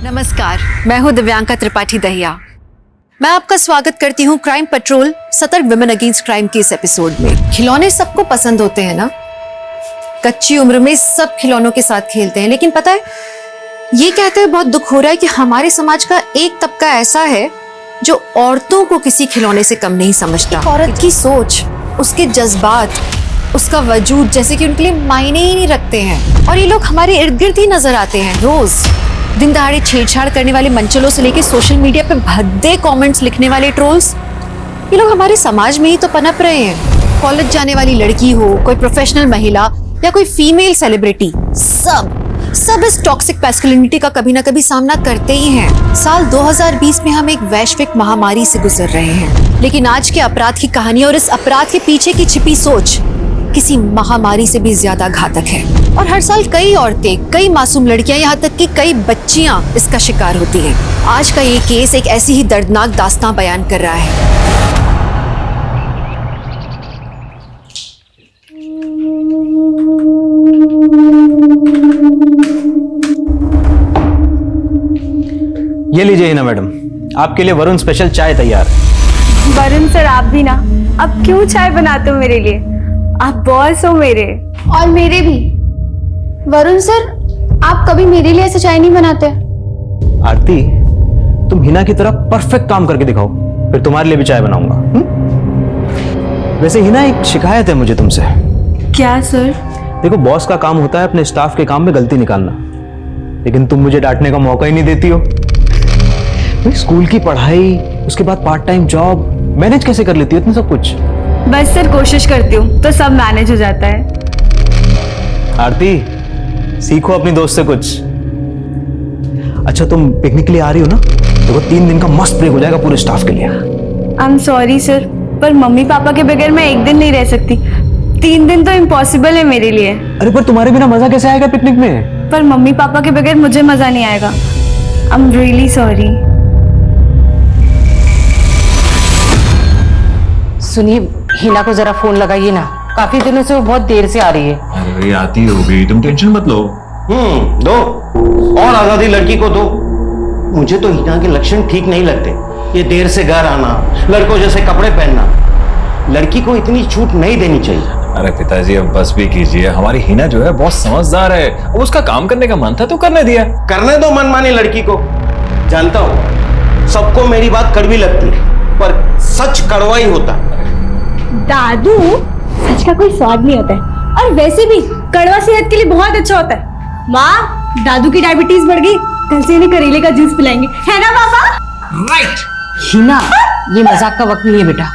नमस्कार, मैं हूं दिव्यांका त्रिपाठी दहिया। मैं आपका स्वागत करती हूं क्राइम पेट्रोल सतर्क विमेन अगेंस्ट क्राइम के इस एपिसोड में। खिलौने सबको पसंद होते हैं ना, कच्ची उम्र में सब खिलौनों के साथ खेलते हैं, लेकिन पता है ये कहते हुए बहुत दुख हो रहा है कि हमारे समाज का एक तबका ऐसा है जो औरतों को किसी खिलौने से कम नहीं समझता। औरत की सोच, उसके जज्बात, उसका वजूद जैसे कि उनके लिए मायने ही नहीं रखते हैं। और ये लोग हमारे इर्द गिर्द ही नजर आते हैं रोज। दिन दहाड़े छेड़छाड़ करने वाले मंचलों से लेकर सोशल मीडिया पे भद्दे कमेंट्स लिखने वाले ट्रोल्स, ये लोग हमारे समाज में ही तो पनप रहे हैं। कॉलेज जाने वाली लड़की हो, कोई प्रोफेशनल महिला या कोई फीमेल सेलिब्रिटी, सब इस टॉक्सिक मैस्कुलिनिटी का कभी ना कभी सामना करते ही हैं। साल 2020 में हम एक वैश्विक महामारी से गुजर रहे हैं, लेकिन आज के अपराध की कहानी और इस अपराध के पीछे की छिपी सोच किसी महामारी से भी ज्यादा घातक है। और हर साल कई औरतें, कई मासूम लड़कियां, यहाँ तक कि कई बच्चियां इसका शिकार होती हैं। आज का ये केस एक ऐसी ही दर्दनाक दास्तां बयान कर रहा है। ये लीजिए हिना मैडम, आपके लिए वरुण स्पेशल चाय तैयार है। वरुण सर, आप भी ना, अब क्यों चाय बनाते हो मेरे लिए? आप बॉस हो मेरे। और मेरे भी। वरुण सर, आप कभी मेरे लिए ऐसा चाय नहीं बनाते। आरती, तुम हिना की तरह परफेक्ट काम करके दिखाओ, फिर तुम्हारे लिए भी चाय बनाऊंगा। वैसे हिना, एक शिकायत है मुझे तुमसे। क्या सर? देखो, बॉस का काम होता है अपने स्टाफ के काम में गलती निकालना, लेकिन तुम मुझे डांटने का मौका ही नहीं देती हो। स्कूल की पढ़ाई, उसके बाद पार्ट टाइम जॉब मैनेज कैसे कर लेती हो इतना सब कुछ? बस सर, कोशिश करती हूँ तो सब मैनेज हो जाता है। आरती, सीखो अपनी दोस्त से कुछ। अच्छा, तुम पिकनिक के लिए आ रही हो ना? देखो, 3 दिन का मस्त ब्रेक हो जाएगा पूरे स्टाफ के लिए। आई एम सॉरी सर, पर मम्मी पापा के बगैर मैं एक दिन नहीं रह सकती। 3 दिन तो इम्पॉसिबल है मेरे लिए। अरे पर तुम्हारे बिना मजा कैसे आएगा पिकनिक में? पर मम्मी पापा के बगैर मुझे मजा नहीं आएगा। I am really sorry. सुनिए, हिना को जरा फोन लगाइए ना, काफी दिनों से वो बहुत देर से आ रही है। अरे आती होगी, तुम टेंशन मत लो। दो और आजादी लड़की को दो। मुझे तो हिना के लक्षण ठीक नहीं लगते। ये देर से घर आना, लड़कों जैसे कपड़े पहनना, लड़की को इतनी छूट नहीं देनी चाहिए। अरे पिताजी, अब बस भी कीजिए। हमारी हिना जो है बहुत समझदार है, अब उसका काम करने का मन था तो करने दिया। करने दो मनमानी लड़की को। जानता हूं सबको मेरी बात कड़वी लगती है, पर सच कड़वा ही होता है। दादू, सच का कोई स्वाद नहीं होता है, और वैसे भी कड़वा सेहत के लिए बहुत अच्छा होता है। माँ, दादू की डायबिटीज बढ़ गई, कल से इन्हें करेले का जूस पिलाएंगे, है ना पापा? राइट। हिना, ये मजाक का वक्त नहीं है बेटा,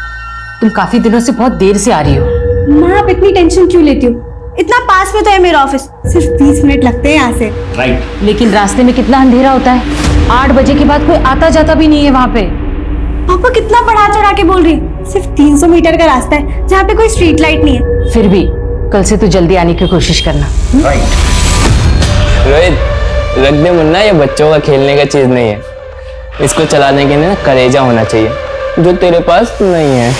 तुम काफी दिनों से बहुत देर से आ रही हो। माँ, आप इतनी टेंशन क्यों लेती हो? इतना पास में तो है मेरा ऑफिस, सिर्फ 20 मिनट लगते हैं यहाँ से। राइट। लेकिन रास्ते में कितना अंधेरा होता है, 8 बजे के बाद कोई आता जाता भी नहीं है वहाँ पे। पापा कितना बढ़ा चढ़ा के बोल रही है, सिर्फ 300 मीटर का रास्ता है जहाँ पे कोई स्ट्रीट लाइट नहीं है। फिर भी कल से तो जल्दी आने की कोशिश करना। राइट। रोहित, रख दे मुन्ना, ये बच्चों का खेलने का चीज नहीं है। इसको चलाने के लिए ना कलेजा होना चाहिए, जो तेरे पास नहीं है।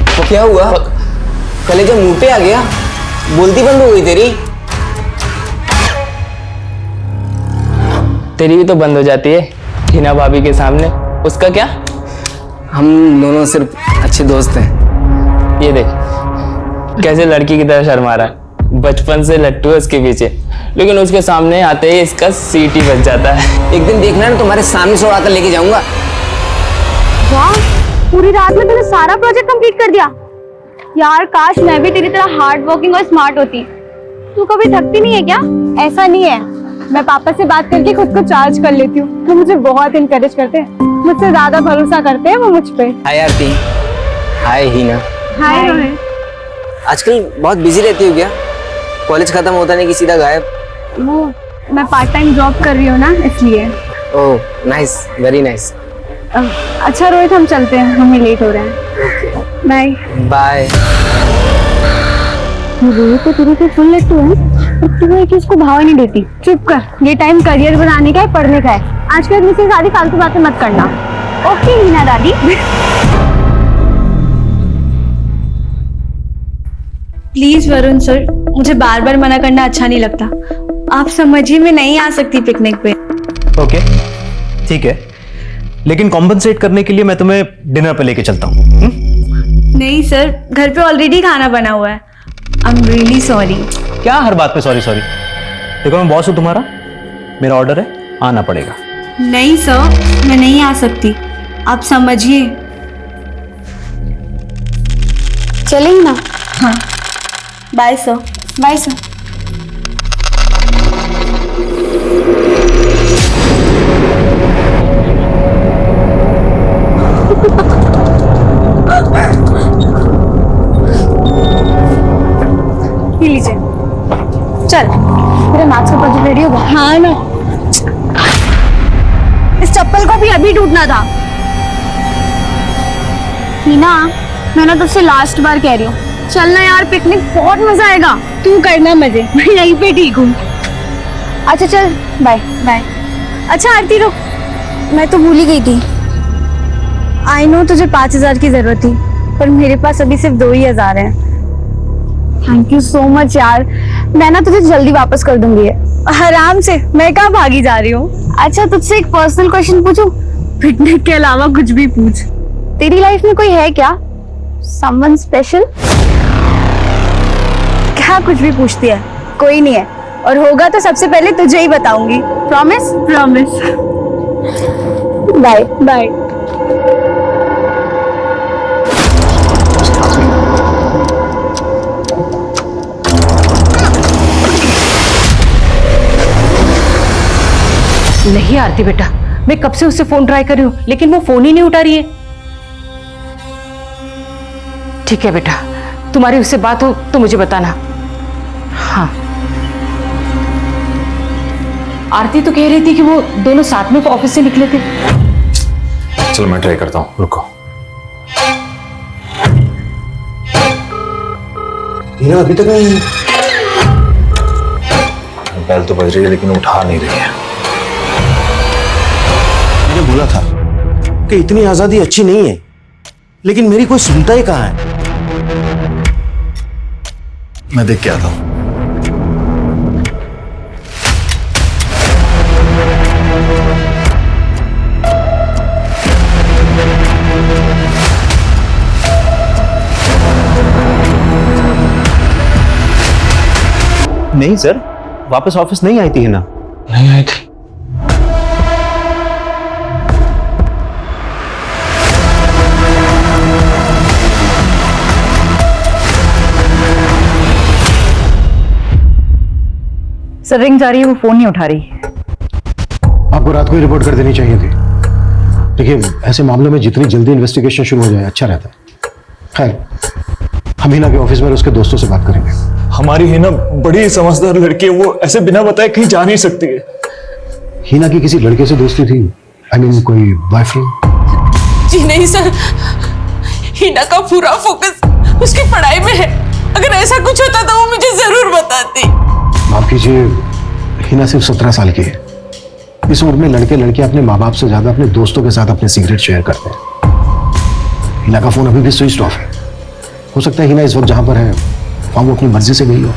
तो क्या हुआ? कलेजा मुंह पे आ गया? बोलती बंद हो गई तेरी? तेरी भी तो बंद हो जाती है हिना भाभी के सामने। उसका क्या? हम दोनों सिर्फ अच्छे दोस्त हैं। ये देख कैसे लड़की की तरह शर्मा रहा है। बचपन से लट्टू है उसके पीछे, लेकिन उसके सामने आते ही इसका सीट ही बच जाता है। एक दिन देखना ना, तुम्हारे सामने से उड़ाकर लेके जाऊंगा। वाह, पूरी रात में तूने सारा प्रोजेक्ट कंप्लीट कर दिया। यार, काश मैं भी तेरी तरह हार्ड वर्किंग और स्मार्ट होती। तू कभी थकती नहीं है क्या? ऐसा नहीं है, मैं पापा से बात करके खुद को चार्ज कर लेती हूँ। वो मुझे बहुत इनकरेज करते हैं, मुझसे ज्यादा भरोसा करते हैं वो मुझ पे। हाय आरती। हाय हिना। हाय रोहित। आजकल बहुत बिजी रहती हो क्या? कॉलेज खत्म होता नहीं कि सीधा गायब? वो मैं पार्ट टाइम जॉब कर रही हूँ ना, इसलिए। Oh nice, very nice. अच्छा रोहित, हम चलते हैं, हमें लेट हो रहा है। Bye bye. रोहित तो तेरे से फुल लट्टू है, और तू एक इसको भाव नहीं देती। चुप कर, ये टाइम करियर बनाने का है, पढ़ने का है। आजकल मुझसे सारी फालतू बातें मत करना। ओके हिना दादी। प्लीज वरुण सर, मुझे बार बार मना करना अच्छा नहीं लगता। आप समझिए मैं नहीं आ सकती पिकनिक पे। ओके ठीक है, लेकिन कॉम्पनसेट करने के लिए मैं तुम्हें डिनर पे लेके चलता हूँ। नहीं सर, घर पे ऑलरेडी खाना बना हुआ है। I am really sorry. क्या हर बात पे सॉरी सॉरी? देखो मैं बॉस हूँ तुम्हारा, मेरा ऑर्डर है, आना पड़ेगा। नहीं सर, मैं नहीं आ सकती, आप समझिए। चलेंगे ना? हाँ, बाय सर। Bye sir. पी लीजिए। चल, मेरा मैथ्स का प्रोजेक्ट रेडी होगा? हाँ ना, इस चप्पल को भी अभी टूटना था। हीना, मैं ना तुझसे लास्ट बार कह रही हूँ, चलना यार, पिकनिक बहुत मजा आएगा। तू करना मजे, मैं यहीं पे ठीक हूँ। अच्छा चल, बाय। बाय। अच्छा आरती रुक, मैं तो भूल ही गई थी। आई नो तुझे 5,000 की जरूरत थी, पर मेरे पास अभी सिर्फ 2,000 हैं। थैंक यू सो मच यार, मैं ना तुझे जल्दी वापस कर दूंगी। आराम से, मैं कहाँ भागी जा रही हूँ। अच्छा तुझसे एक पर्सनल क्वेश्चन पूछूं? पिकनिक के अलावा कुछ भी पूछ। तेरी लाइफ में कोई है क्या, समवन स्पेशल? क्या कुछ भी पूछती है? कोई नहीं है, और होगा तो सबसे पहले तुझे ही बताऊंगी। प्रॉमिस? प्रॉमिस। Bye bye. नहीं आरती बेटा, मैं कब से उससे फोन ट्राई कर रही हूँ, लेकिन वो फोन ही नहीं उठा रही है। ठीक है बेटा, तुम्हारी उससे बात हो तो मुझे बताना। हाँ, आरती तो कह रही थी कि वो दोनों साथ में ऑफिस से निकले थे। चलो मैं ट्राई करता हूँ, रुको। हीना अभी तक नहीं। बेल तो बज रही है लेकिन उठा नहीं रही है। मैंने बोला था कि इतनी आजादी अच्छी नहीं है, लेकिन मेरी कोई सुनता ही कहाँ है। मैं देख के आता हूँ। नहीं सर, वापस ऑफिस नहीं आई थी हिना। नहीं आई थी। सर रिंग जा रही है, वो फोन नहीं उठा रही। आपको रात को ही रिपोर्ट कर देनी चाहिए थी। देखिए, ऐसे मामलों में जितनी जल्दी इन्वेस्टिगेशन शुरू हो जाए अच्छा रहता है। खैर, हम हिना के ऑफिस में उसके दोस्तों से बात करेंगे। हमारी हिना बड़ी समझदार लड़की है, वो ऐसे बिना बताए कहीं जा नहीं सकती है। हिना की किसी लड़के से दोस्ती थी? आई मीन कोई बॉयफ्रेंड? जी नहीं सर, हिना का पूरा फोकस उसकी पढ़ाई में है। अगर ऐसा कुछ होता तो वो मुझे जरूर बताती। माफ कीजिए, हिना सिर्फ 17 साल की है। इस उम्र में लड़के लड़कियां अपने माँ बाप से ज्यादा अपने दोस्तों के साथ अपने सीक्रेट शेयर करते हैं। हिना का फोन अभी भी स्विच ऑफ है। हो सकता है हिना इस वक्त जहां पर है वहां वो अपनी मर्जी से गई हो।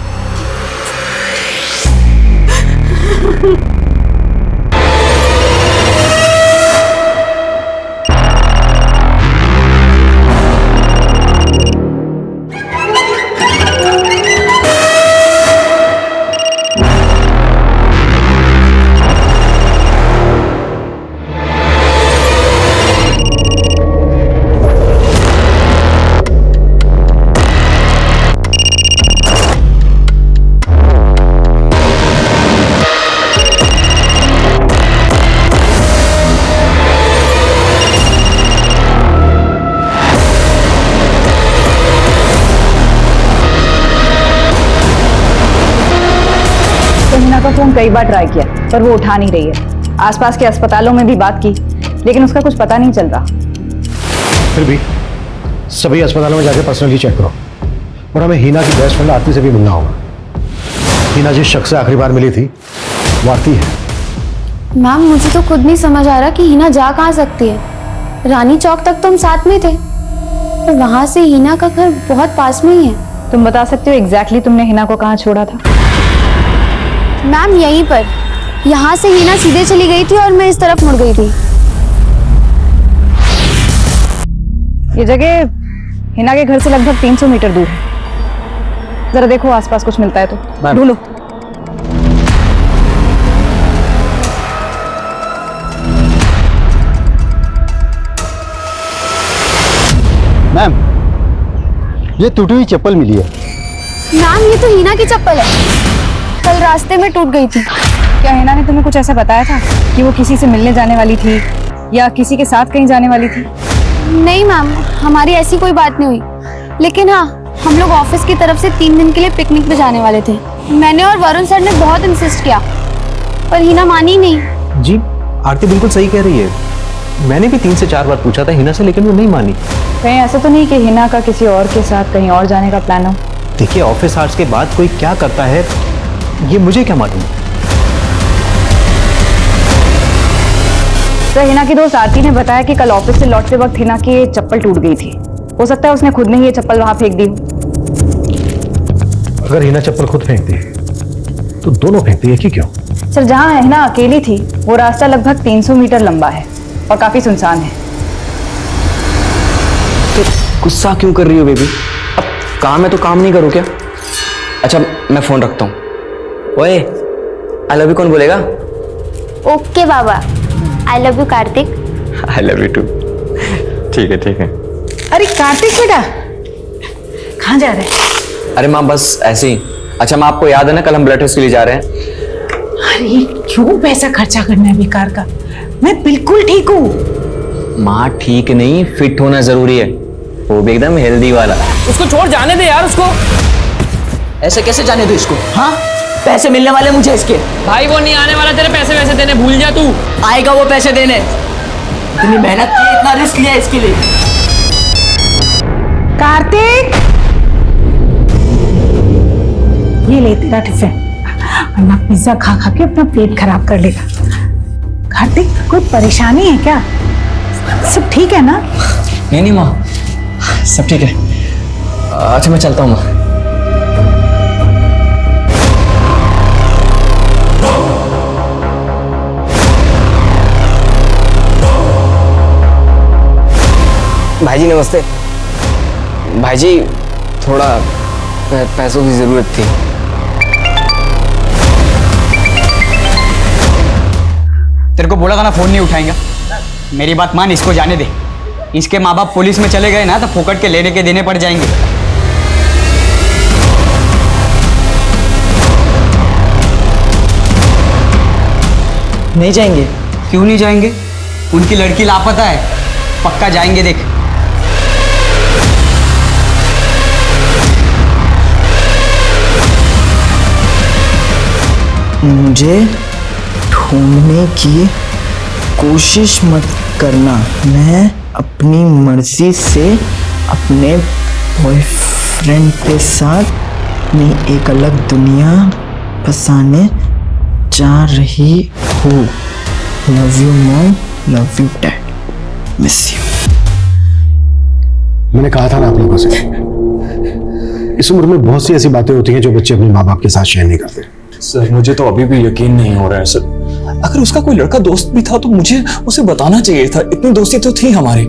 हिना का फोन कई बार ट्राई किया पर वो उठा नहीं रही है। आसपास के अस्पतालों में भी बात की लेकिन उसका कुछ पता नहीं चल रहा। फिर भी सभी अस्पतालों में जाके पर्सनली चेक करो, और हमें हिना की बेस्ट फ्रेंड आरती से भी मिलना होगा। हिना जिस शख्स से आखिरी बार मिली थी वो आरती है। मैम, मुझे तो खुद नहीं समझ आ रहा कि हिना जा कहाँ सकती है। रानी चौक तक तो हम साथ में थे, पर वहां से हिना का घर बहुत पास में ही है। तुम बता सकते हो एग्जैक्टली तुमने हिना को कहाँ छोड़ा था? मैम यहीं पर, यहाँ से हिना सीधे चली गई थी और मैं इस तरफ मुड़ गई थी। ये जगह हिना के घर से लगभग 300 मीटर दूर है। जरा देखो आसपास कुछ मिलता है तो ढूंढो। मैम, ये टूटी हुई चप्पल मिली है। मैम ये तो हिना की चप्पल है, कल रास्ते में टूट गई थी। क्या हिना ने तुम्हें कुछ ऐसा बताया था कि वो किसी से मिलने जाने वाली थी या किसी के साथ कहीं जाने वाली थी? नहीं मैम, हमारी ऐसी कोई बात नहीं हुई, लेकिन हाँ हम लोग ऑफिस की तरफ से 3 दिन के लिए पिकनिक पे जाने वाले थे। मैंने और वरुण सर ने बहुत इंसिस्ट किया पर हिना मानी नहीं। जी आरती बिल्कुल सही कह रही है, मैंने भी 3 से 4 बार पूछा था हिना से, लेकिन वो नहीं मानी। कहीं ऐसा तो नहीं कि हिना का किसी और के साथ कहीं और जाने का प्लान हो? देखिए ऑफिस आवर्स के बाद कोई क्या करता है ये मुझे क्या मालूम। तो हिना की दोस्त आरती ने बताया कि कल ऑफिस से लौटते वक्त हिना की चप्पल टूट गई थी। हो सकता है उसने खुद ने ही ये चप्पल वहां फेंक दी हो। अगर हिना चप्पल खुद फेंकती है तो दोनों फेंकती है कि क्यों? सर जहां हिना अकेली थी वो रास्ता लगभग 300 मीटर लंबा है और काफी सुनसान है। तो गुस्सा क्यों कर रही हो बेबी? अब काम है तो काम नहीं करो क्या? अच्छा मैं फोन रखता हूँ। ओए आई लव यू कौन बोलेगा? ओके बाबा, I love you Kartik. I love you too. ठीक है ठीक है। अरे कार्तिक बेटा, कहाँ जा रहे हैं? अरे माँ बस ऐसे ही। अच्छा माँ आपको याद है ना कल हम ब्लड टेस्ट के लिए जा रहे हैं? अरे क्यों पैसा खर्चा करना है बेकार का, मैं बिल्कुल ठीक हूँ। माँ ठीक नहीं, फिट होना जरूरी है, वो भी एकदम हेल्दी वाला। उसको छोड़ जाने दे यार उसको। ऐसे कैसे जाने दो इसको? हाँ पैसे मिलने वाले मुझे इसके। भाई वो नहीं आने वाला तेरे पैसे वैसे देने, भूल जा तू। आएगा वो पैसे देने, इतनी मेहनत की, इतना रिस्क लिया इसके लिए। कार्तिक ये ले तेरा टिफिन, वरना पिज्जा खा खा के अपना पेट खराब कर लेगा। कार्तिक कोई परेशानी है क्या? सब ठीक है ना? नहीं नहीं माँ सब ठीक है। अच्छा मैं चलता हूँ माँ। भाईजी नमस्ते। भाईजी थोड़ा पैसों की जरूरत थी। तेरे को बोला था ना फोन नहीं उठाएंगा। मेरी बात मान, इसको जाने दे। इसके माँ बाप पुलिस में चले गए ना तो फोकट के लेने के देने पड़ जाएंगे। नहीं जाएंगे? क्यों नहीं जाएंगे? उनकी लड़की लापता है, पक्का जाएंगे देख। मुझे ढूंढने की कोशिश मत करना, मैं अपनी मर्जी से अपने बॉयफ्रेंड के साथ अपनी एक अलग दुनिया बसाने जा रही हूँ। Love you mom, love you dad, miss you. मैंने कहा था ना आप लोगों से, इस उम्र में बहुत सी ऐसी बातें होती हैं जो बच्चे अपने माँ बाप के साथ शेयर नहीं करते। सर मुझे तो अभी भी यकीन नहीं हो रहा है सर। अगर उसका कोई लड़का दोस्त भी था तो मुझे उसे बताना चाहिए था, इतनी दोस्ती तो थी हमारी।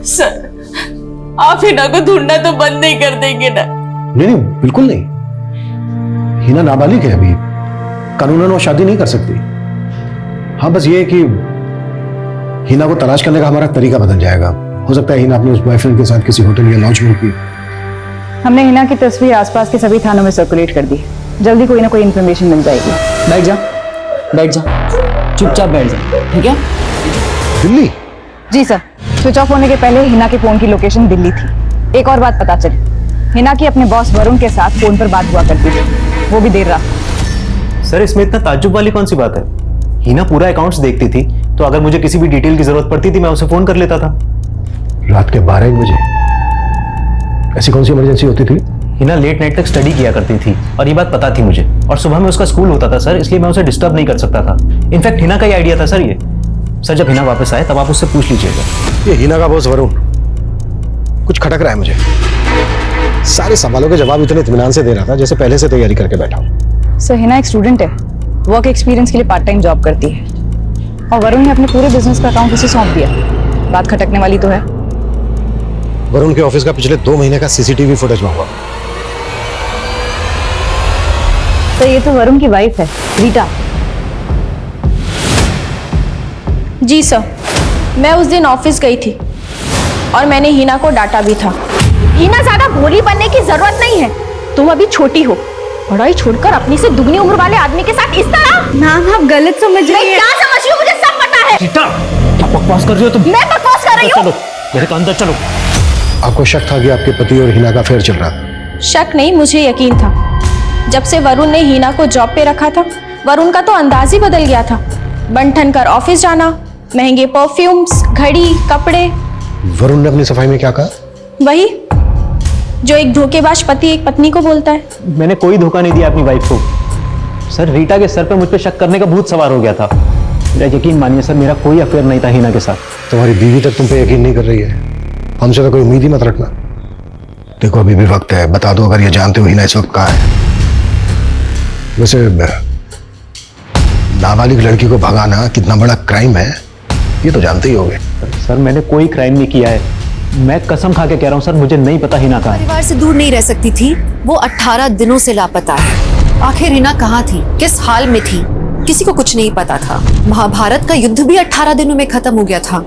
सर आप हिना को ढूंढना तो बंद नहीं कर देंगे ना? नहीं बिल्कुल नहीं। हिना नाबालिग है, अभी कानूनन वो शादी नहीं कर सकती। हाँ बस ये है कि हिना को तलाश करने का हमारा तरीका बदल जाएगा। हो सकता है हिना अपने उस बॉयफ्रेंड के साथ किसी होटल या लॉज में होगी। हमने हिना की तस्वीर आसपास के सभी थानों में सर्कुलेट कर दी, जल्दी कोई ना कोई इन्फॉर्मेशन मिल जाएगी। बैठ जा, बैठ जा, चुपचाप बैठ जा, ठीक है? दिल्ली? जी सर, स्विच ऑफ होने के पहले हिना के फोन की लोकेशन दिल्ली थी। एक और बात पता चली, हिना की अपने बॉस वरुण के साथ फोन पर बात हुआ करती थी, वो भी देर रात। सर इसमें इतना ताज्जुब वाली कौन सी बात है? हिना पूरा अकाउंट्स देखती थी, तो अगर मुझे किसी भी डिटेल की जरूरत पड़ती थी मैं उसे फोन कर लेता था। रात के 12-1 बजे? ऐसी कौन सी इमरजेंसी होती थी? हिना लेट नाइट तक स्टडी किया करती थी और ये बात पता थी मुझे, और सुबह में उसका स्कूल होता था सर, इसलिए मैं उसे डिस्टर्ब नहीं कर सकता था। इनफैक्ट हिना का ही आइडिया था सर ये। सर जब हिना वापस आए तब आप उससे पूछ लीजिएगा। ये हिना का बॉस वरुण कुछ खटक रहा है मुझे। सारे सवालों के जवाब इतने इत्मीनान से दे रहा था जैसे पहले से तैयारी करके बैठा हूं। सो हिना एक स्टूडेंट है, वर्क एक्सपीरियंस के लिए पार्ट टाइम जॉब करती है और वरुण ने अपने पूरे बिजनेस का अकाउंट उसे सौंप दिया। बात खटकने वाली तो है। वरुण के ऑफिस का पिछले 2 महीने का सीसीटीवी फुटेज मंगवा। तो ये तो वरुण की वाइफ है, रीटा। जी सर, मैं उस दिन ऑफिस गई थी और मैंने हिना को डांटा भी था। हिना ज्यादा भोली बनने की जरूरत नहीं है, तुम अभी छोटी हो। पढ़ाई छोड़कर अपनी से दुगनी उम्र वाले आदमी के साथ इस तरह। मैम आप गलत समझ रही हैं। क्या समझ रही हो, मुझे सब पता है। रीटा, क्या बकवास कर रही हो तुम? मैं बकवास कर रही हूँ? चलो मेरे को अंदर चलो। आपको शक था कि आपके पति और हिना का अफेयर चल रहा था? शक नहीं, मुझे यकीन था। जब से वरुण ने हिना को जॉब पे रखा था, वरुण का तो अंदाज ही बदल गया था। बन-ठन कर ऑफिस जाना, महंगे परफ्यूम्स, घड़ी, कपड़े। वरुण ने अपनी सफाई में क्या कहा? वही जो एक धोखेबाज पति एक पत्नी को बोलता है। मैंने कोई धोखा नहीं दिया अपनी वाइफ को। सर, रीटा के सर पे मुझ पे शक करने का भूत सवार हो गया था। मेरा यकीन मानिए सर, मेरा कोई अफेयर नहीं था हिना के साथ। तुम्हारी बीवी तक तुम पे यकीन नहीं कर रही है, हमसे तो कोई उम्मीद ही मत रखना। देखो अभी भी वक्त है, बता दो अगर ये जानते हो हिना इस वक्त कहाँ है। वैसे नाबालिग लड़की को भगाना कितना बड़ा क्राइम है ये तो जानते ही होगे। सर मैंने कोई क्राइम नहीं किया है, मैं कसम खा के कह रहा हूँ सर, मुझे नहीं पता हिना कहाँ है। परिवार से दूर नहीं रह सकती थी, वो 18 दिनों से लापता है। आखिर हिना कहाँ थी, किस हाल में थी, किसी को कुछ नहीं पता था। महाभारत का युद्ध भी 18 दिनों में खत्म हो गया था,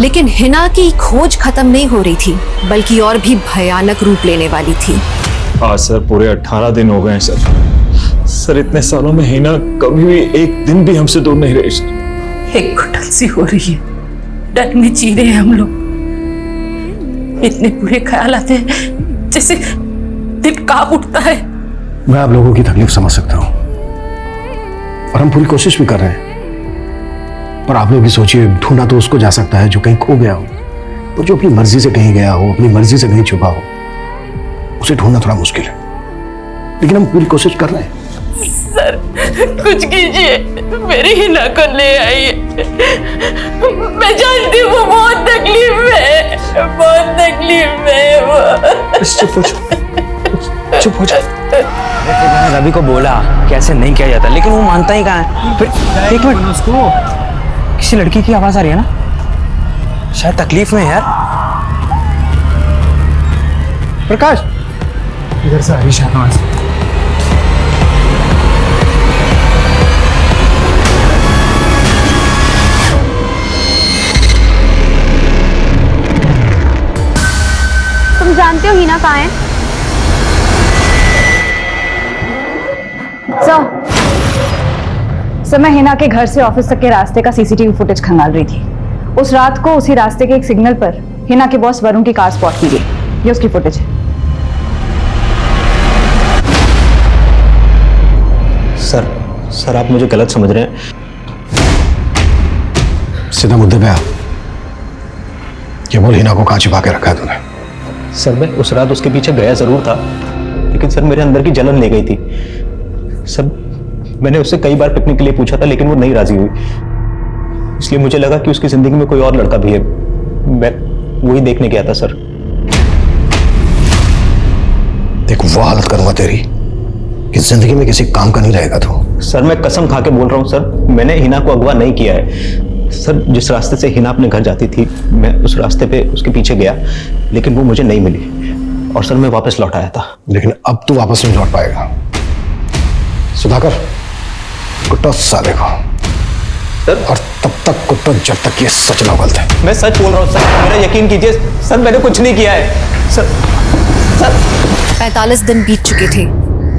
लेकिन हिना की खोज खत्म नहीं हो रही थी, बल्कि और भी भयानक रूप लेने वाली थी। आज सर पूरे 18 दिन हो गए हैं सर। इतने सालों में हिना कभी भी एक दिन भी हमसे दूर नहीं रही सर। एक घुटन सी हो रही है, डर में जी रहे हैं हम लोग। इतने बुरे ख्याल आते हैं जैसे दिल कांप उठता है। मैं आप लोगों की तकलीफ समझ सकता हूँ और हम पूरी कोशिश भी कर रहे हैं, पर आप लोग भी सोचिए, ढूंढा तो उसको जा सकता है जो कहीं खो गया हो, और जो अपनी मर्जी से कहीं गया हो, अपनी मर्जी से कहीं छुपा हो, उसे ढूंढना थोड़ा मुश्किल है, लेकिन हम पूरी कोशिश कर रहे हैं। सर कुछ कीजिए, मेरी हिना को ले आइए। मैं जानती हूँ वो बहुत तकलीफ में है, बहुत तकलीफ में है वो। चुप हो जा। मैंने रवि को बोला कैसे नहीं किया जाता, लेकिन वो मानता ही कहाँ है। फिर एक मिनट, उसको किसी लड़की की आवाज आ रही है ना, शायद तकलीफ में है यार। प्रकाश इधर से आ रही शाहनवाज। तुम जानते हो हिना कहाँ है? सर मैं हिना के घर से ऑफिस तक के रास्ते का सीसीटीवी फुटेज खंगाल रही थी। उस रात को उसी रास्ते के एक सिग्नल पर हिना के बॉस वरुण की कार स्पॉट की गई। ये उसकी फुटेज है। सर आप मुझे गलत समझ रहे हैं। सीधा मुद्दे पे आ। ये बोल हिना को कहाँ छिपा के रखा है तूने? सर मैं उस रात उसके पीछे गया जरूर था, लेकिन सर मेरे अंदर की जलन ले गई थी। सर मैंने उससे कई बार पिकनिक के लिए पूछा था, लेकिन वो नहीं राजी हुई, इसलिए मुझे लगा कि उसकी जिंदगी में कोई और लड़का भी है। मैं वही देखने गया था सर। देख वो हालत करूंगा तेरी कि जिंदगी में किसी काम का नहीं रहेगा तू। सर मैं कसम खा के बोल रहा हूँ सर, मैंने हिना को अगवा नहीं किया है। सर जिस रास्ते से हिना अपने घर जाती थी, मैं उस रास्ते पे उसके पीछे गया, लेकिन वो मुझे नहीं मिली, और सर मैं वापस लौट आया था। लेकिन अब तू वापस नहीं लौट पाएगा। सुधाकर कुट्टो साले को सर, और तब तक कुट्टो जब तक ये सच ना बोलते। मैं सच बोल रहा हूँ सर, मेरा यकीन कीजिए सर, मैंने कुछ नहीं किया है सर। 45 दिन बीत चुके थे।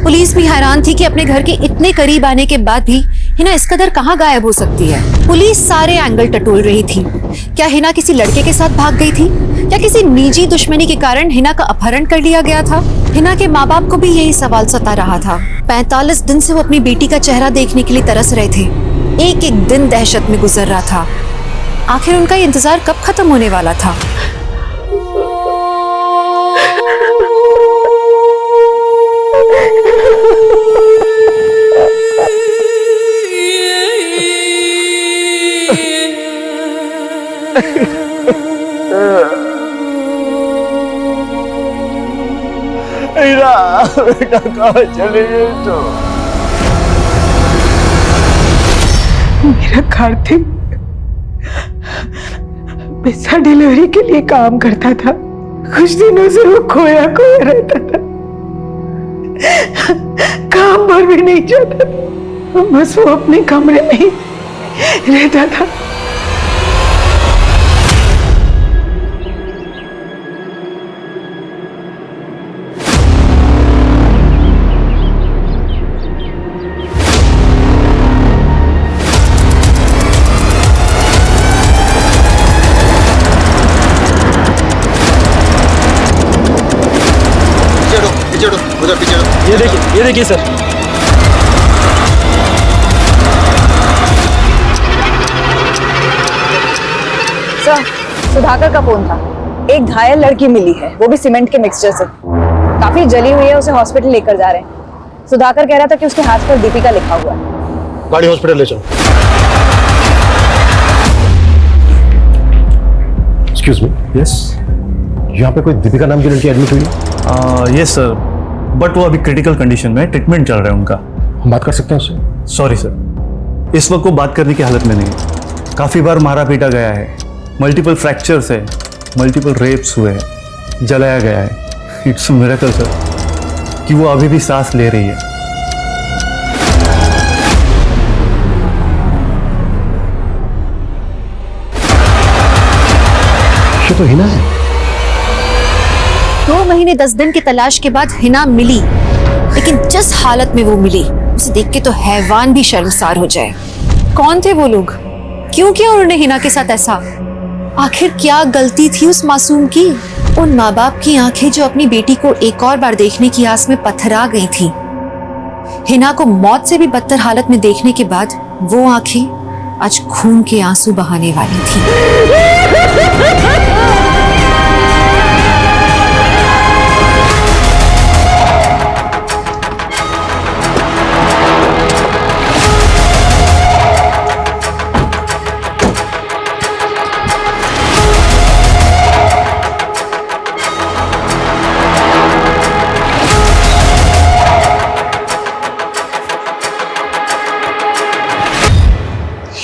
पुलिस भी हैरान थी कि अपने घर के इतने करीब आने के बाद भी हिना इस कदर कहाँ गायब हो सकती है। पुलिस सारे एंगल टटोल रही थी। क्या हिना किसी लड़के के साथ भाग गई थी? क्या किसी निजी दुश्मनी के कारण हिना का अपहरण कर लिया गया था? हिना के माँ बाप को भी यही सवाल सता रहा था। 45 दिन से वो अपनी बेटी का चेहरा देखने के लिए तरस रहे थे। एक एक दिन दहशत में गुजर रहा था। आखिर उनका ये इंतजार कब खत्म होने वाला था? बेटा कहाँ चले गए तो? मेरा कार्तिक पिज्जा डिलीवरी के लिए काम करता था। कुछ दिनों से वो खोया खोया रहता था, काम पर भी नहीं जाता था, बस वो अपने कमरे में ही रहता था। ये देखिए सर। सर, सुधाकर का फोन था। एक घायल लड़की मिली है, वो भी सीमेंट के मिक्सचर से। काफी जली हुई है, उसे हॉस्पिटल लेकर जा रहे हैं। सुधाकर कह रहा था कि उसके हाथ पर दीपिका लिखा हुआ है। गाड़ी हॉस्पिटल ले चलो। Excuse me. यस। यहाँ पे कोई दीपिका नाम की लड़की एडमिट हुई है? यस सर, बट वो अभी क्रिटिकल कंडीशन में ट्रीटमेंट चल रहा है उनका। हम बात कर सकते हैं उससे? सॉरी सर, इस वक्त वो बात करने की हालत में नहीं है। काफ़ी बार मारा पीटा गया है, मल्टीपल फ्रैक्चर्स है, मल्टीपल रेप्स हुए हैं, जलाया गया है। इट्स मिरेकल सर कि वो अभी भी सांस ले रही है। ये तो हिना है। 2 महीने 10 दिन की तलाश के बाद हिना मिली, लेकिन जिस हालत में वो मिली उसे देख के तो हैवान भी शर्मसार हो जाए। कौन थे वो लोग? क्यों किया उन्होंने हिना के साथ ऐसा? आखिर क्या गलती थी उस मासूम की? उन माँ बाप की आंखें जो अपनी बेटी को एक और बार देखने की आस में पत्थरा गई थी। हिना को मौत से भी बदतर हालत में देखने के बाद वो आंखें आज खून के आंसू बहाने वाली थी।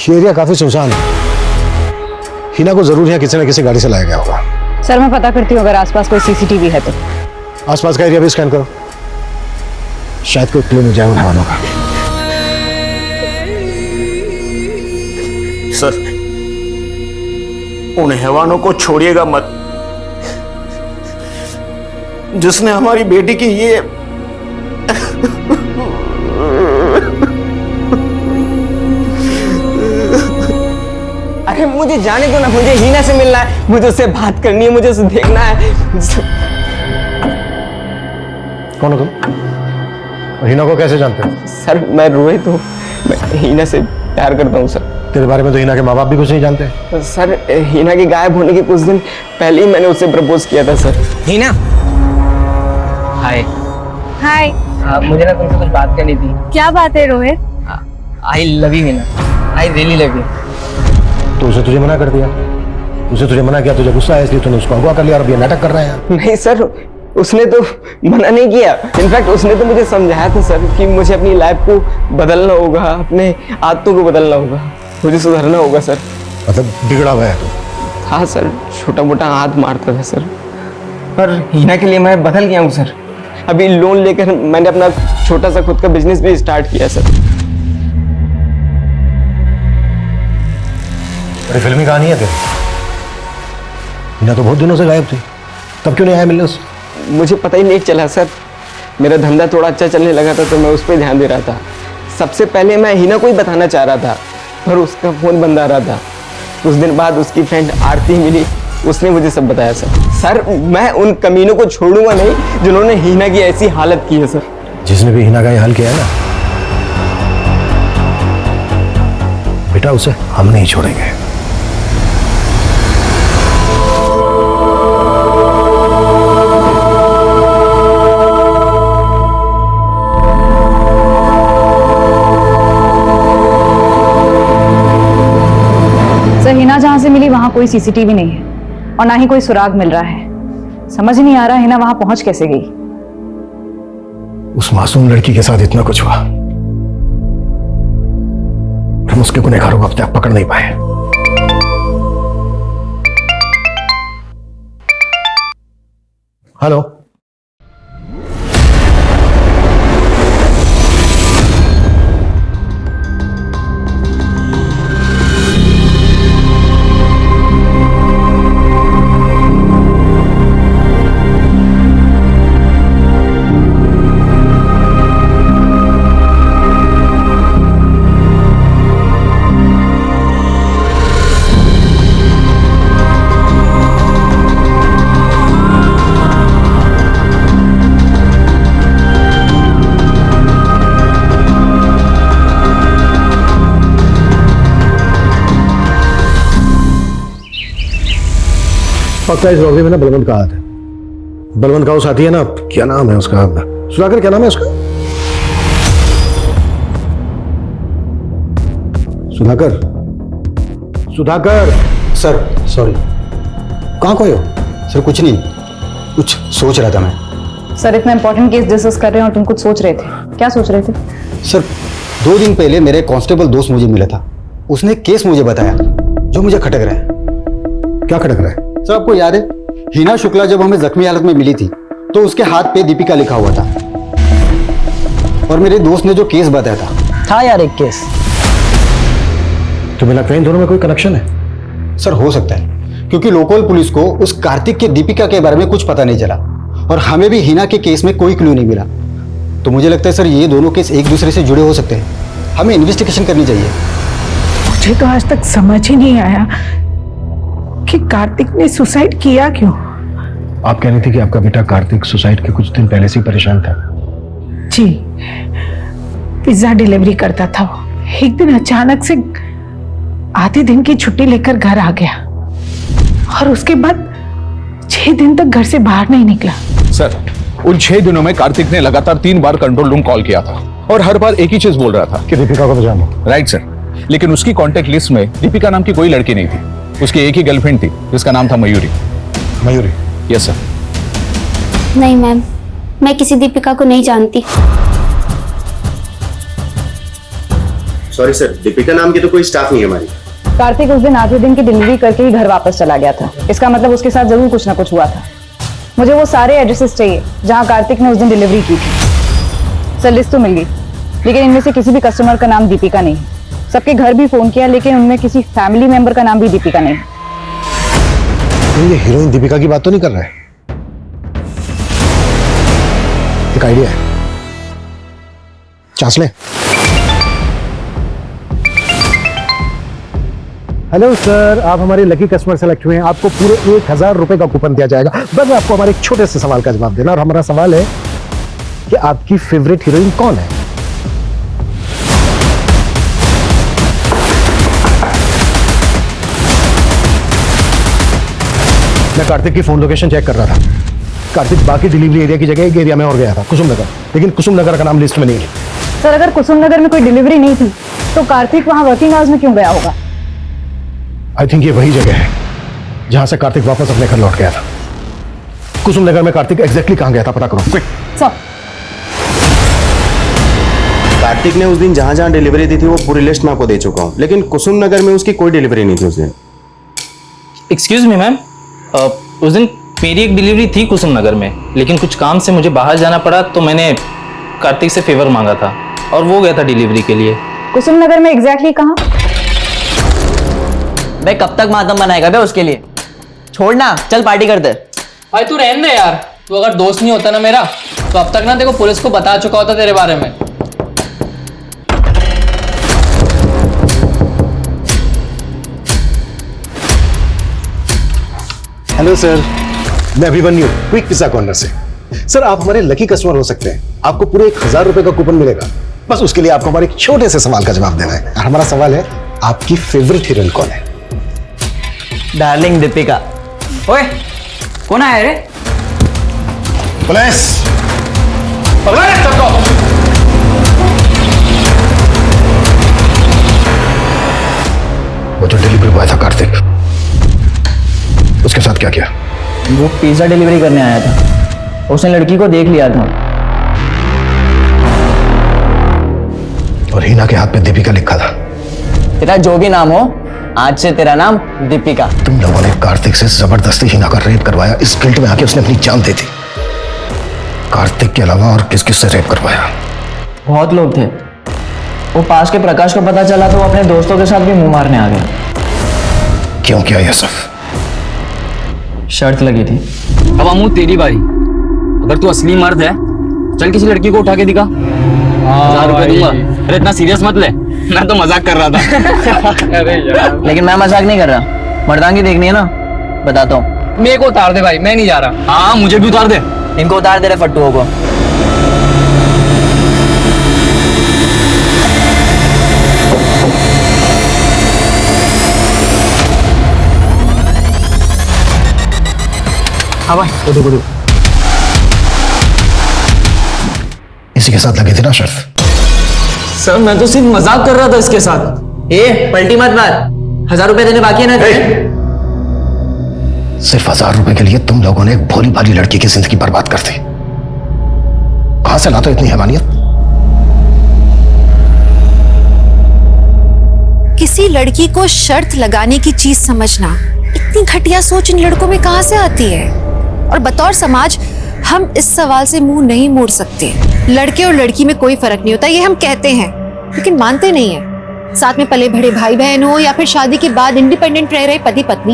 ये एरिया काफी सुनसान है। हिना को जरूर यहाँ किसी न किसी गाड़ी से लाया गया होगा। सर, मैं पता करती हूँ अगर आसपास कोई सीसीटीवी है तो। आसपास का एरिया भी स्कैन करो, शायद कोई क्लू मिल जाए उन वालों का। सर, उन हैवानों को छोड़िएगा मत जिसने हमारी बेटी की ये अरे मुझे जाने दो ना, मुझे हीना से मिलना है, मुझे उससे बात करनी है, मुझे उसे देखना है। कौन हो तुम? और हिना को कैसे जानते हो? सर, मैं रोहित हूँ, मैं हीना से प्यार करता हूँ सर। तेरे बारे में तो हिना के माँ बाप भी कुछ नहीं जानते। सर, हीना के गायब होने के कुछ दिन पहले ही मैंने उससे प्रपोज किया था सर। हीना, हाय। हाय। मुझे ना तुमसे कुछ बात करनी थी। क्या बात है Rohit? I love you Heena, I really love you. तो उसे तुझे मना कर दिया? उसे तुझे मना किया, तुझे गुस्सा है इसलिए तूने उसको अगवा कर लिया और अब ये नाटक कर रहा है? नहीं सर, उसने तो मना नहीं किया। इनफैक्ट उसने तो मुझे समझाया था सर कि मुझे अपनी लाइफ को बदलना होगा, अपने आदतों को बदलना होगा, मुझे सुधरना होगा सर। मतलब बिगड़ा हुआ है तू? हाँ सर, छोटा मोटा हाथ मारता था सर, पर हीना के लिए मैं बदल गया हूँ सर। अभी लोन लेकर मैंने अपना छोटा सा खुद का बिजनेस भी स्टार्ट किया सर। बड़ी फिल्मी कहानी है तेरी। हिना तो बहुत दिनों से गायब थी, तब क्यों नहीं आया मिलने से? मुझे पता ही नहीं चला सर, मेरा धंधा थोड़ा अच्छा चलने लगा था तो मैं उस पर ध्यान दे रहा था। सबसे पहले मैं हीना को ही बताना चाह रहा था, पर उसका फोन बंद आ रहा था। कुछ दिन बाद उसकी फ्रेंड आरती मिली, उसने मुझे सब बताया सर। सर, मैं उन कमीनों को छोड़ूंगा नहीं जिन्होंने हीना की ऐसी हालत की है सर। जिसने भी हिना का ये हाल किया है ना बेटा, उसे हम नहीं छोड़ेंगे। हिना जहां से मिली वहां कोई सीसीटीवी नहीं है और ना ही कोई सुराग मिल रहा है। समझ नहीं आ रहा हिना वहां पहुंच कैसे गई। उस मासूम लड़की के साथ इतना कुछ हुआ, हम उसके गुनहगारों को अब तक पकड़ नहीं पाए। हेलो, पक्का इस रॉबरी में ना बलवंत का हाथ है। बलवंत का वो साथी है ना, क्या नाम है उसका, सुधाकर, क्या नाम है उसका? सुधाकर, सुधाकर। Sir sorry. कहाँ खोए हो? सर कुछ नहीं, कुछ सोच रहा था मैं। सर इतना इंपॉर्टेंट केस डिस्कस कर रहे हैं और तुम कुछ सोच रहे थे, क्या सोच रहे थे? सर 2 दिन पहले मेरे कांस्टेबल दोस्त मुझे मिला था, उसने केस मुझे बताया जो मुझे खटक रहा है। क्या खटक रहा है? सर आपको याद है हिना शुक्ला जब हमें जख्मी हालत में मिली थी तो उसके हाथ पे दीपिका लिखा हुआ था, और मेरे दोस्त ने जो केस बताया था यार एक केस। तुम्हें लगता है इन दोनों में कोई कनेक्शन है? सर हो सकता है, क्योंकि लोकल पुलिस को उस कार्तिक के दीपिका के बारे में कुछ पता नहीं चला और हमें भी हिना के केस में कोई क्लू नहीं मिला। तो मुझे लगता है सर ये दोनों केस एक दूसरे से जुड़े हो सकते हैं, हमें इन्वेस्टिगेशन करनी चाहिए। मुझे तो आज तक समझ ही नहीं आया कि कार्तिक ने सुसाइड किया क्यों। आप कह रही थी कि आपका बेटा कार्तिक सुसाइड के कुछ दिन पहले से ही परेशान था। जी, पिज्जा डिलीवरी करता था वो। एक दिन अचानक से आधे दिन की छुट्टी लेकर घर आ गया और उसके बाद 6 दिन तक घर से बाहर नहीं निकला। सर उन 6 दिनों में कार्तिक ने लगातार 3 बार कंट्रोल रूम कॉल किया था और हर बार एक ही चीज बोल रहा था कि दीपिका को बचाना। राइट सर, लेकिन उसकी कॉन्टेक्ट लिस्ट में दीपिका नाम की कोई लड़की नहीं थी। उसकी एक ही गर्लफ्रेंड थी जिसका नाम था मयूरी। मयूरी? Yes sir. नहीं मैम, मैं किसी दीपिका को नहीं जानती। सॉरी सर, दीपिका नाम की तो कोई स्टाफ नहीं है हमारी। कार्तिक उस दिन आधे दिन की डिलीवरी करके ही घर वापस चला गया था, इसका मतलब उसके साथ जरूर कुछ ना कुछ हुआ था। मुझे वो सारे एड्रेसेस चाहिए जहां कार्तिक ने उस दिन डिलीवरी की थी। सर लिस्ट तो मिल गई, लेकिन इनमें से किसी भी कस्टमर का नाम दीपिका नहीं। सबके घर भी फोन किया, लेकिन उनमें किसी फैमिली मेंबर का नाम भी दीपिका नहीं। ये हीरोइन दीपिका की बात तो नहीं कर रहा है? एक आइडिया है, चांस ले। हेलो सर, आप हमारे लकी कस्टमर सेलेक्ट हुए हैं। आपको पूरे 1000 रुपए का कूपन दिया जाएगा। बस आपको हमारे एक छोटे से सवाल का जवाब देना, और हमारा सवाल है कि आपकी फेवरेट हीरोइन कौन है? मैं कार्तिक की फोन लोकेशन चेक कर रहा था। कार्तिक बाकी डिलीवरी एरिया की जगह एक एरिया में और गया था, कुसुम नगर, लेकिन कुसुम नगर का नाम लिस्ट में नहीं है। सर अगर कुसुम नगर में कोई डिलीवरी नहीं थी तो कार्तिक वहां वर्किंग आवर्स में क्यों गया होगा? आई थिंक ये वही जगह है जहां से कार्तिक वापस अपने घर लौट गया था। कुसुम नगर में कार्तिक एग्जैक्टली कहां गया था, पता करो क्विक। सर कार्तिक ने उस दिन जहां जहां डिलीवरी दी थी वो पूरी लिस्ट मैं आपको दे चुका हूं, लेकिन कुसुम नगर में उसकी कोई डिलीवरी नहीं थी उस दिन। एक्सक्यूज मी मैम, उस दिन मेरी एक डिलीवरी थी कुसुम नगर में, लेकिन कुछ काम से मुझे बाहर जाना पड़ा तो मैंने कार्तिक से फेवर मांगा था और वो गया था डिलीवरी के लिए। कुसुम नगर में एग्जैक्टली कहां? बे कब तक मातम बनाएगा बे उसके लिए? छोड़ना, चल पार्टी करते। भाई तू रहने दे यार, तू अगर दोस्त नहीं होता ना मेरा तो अब तक ना देखो पुलिस को बता चुका होता तेरे बारे में। हेलो सर, मैं अभिमन्यु, क्विक पिज्जा कॉर्नर से। सर आप हमारे लकी कस्टमर हो सकते हैं, आपको पूरे 1000 रुपए का कूपन मिलेगा। बस उसके लिए आपको हमारे एक छोटे से सवाल का जवाब देना है। और हमारा सवाल है, आपकी फेवरेट हीरोइन कौन है? डार्लिंग दीपिका। ओए कौन आया रे? पुलिस! वो जो डिलीवरी बॉय था कार्तिक, उसके साथ क्या किया? वो पिज्जा डिलीवरी करने आया था, उसने लड़की को देख लिया था और हिना के हाथ पे दीपिका लिखा था। तेरा जो भी नाम हो, आज से तेरा नाम दीपिका। तुम लोगों ने कार्तिक से जबरदस्ती हिना का रेप करवाया, इस गिल्ट में आके उसने अपनी जान दे दी। कार्तिक के अलावा और किस किस से रेप करवाया? बहुत लोग थे। वो पास के प्रकाश को पता चला तो वो अपने दोस्तों के साथ भी मुंह मारने आ गया। क्यों किया यह सब? शर्त लगी थी। अब अमू तेरी बारी। अगर तू असली मर्द है, चल किसी लड़की को उठा के दिखा। 1000 रुपए दूंगा। अरे इतना सीरियस मत ले, मैं तो मजाक कर रहा था। अरे यार, लेकिन मैं मजाक नहीं कर रहा। मर्दांगी देखनी है ना, बताता हूँ। मेरे को उतार दे भाई, मैं नहीं जा रहा। हाँ मुझे भी उतार दे। इनको उतार दे रहे फट्टुओं को। हाँ भाई, देखो इसी के साथ लगी थी ना शर्त? सर मैं तो सिर्फ मजाक कर रहा था इसके साथ। ए पलटी मत मार, 1000 रुपए देने बाकी है ना? सिर्फ 1000 रुपए के लिए तुम लोगों ने एक भोली भाली लड़की की जिंदगी बर्बाद कर दी। कहां से लाते हो इतनी हैवानियत? किसी लड़की को शर्त लगाने की चीज समझना, इतनी घटिया सोच इन लड़कों में कहां से आती है? और बतौर समाज हम इस सवाल से मुंह नहीं मोड़ सकते। लड़के और लड़की में कोई फर्क नहीं होता, ये हम कहते हैं, लेकिन मानते नहीं है। साथ में पले बड़े भाई बहन हो या फिर शादी के बाद इंडिपेंडेंट रह रहे पति पत्नी,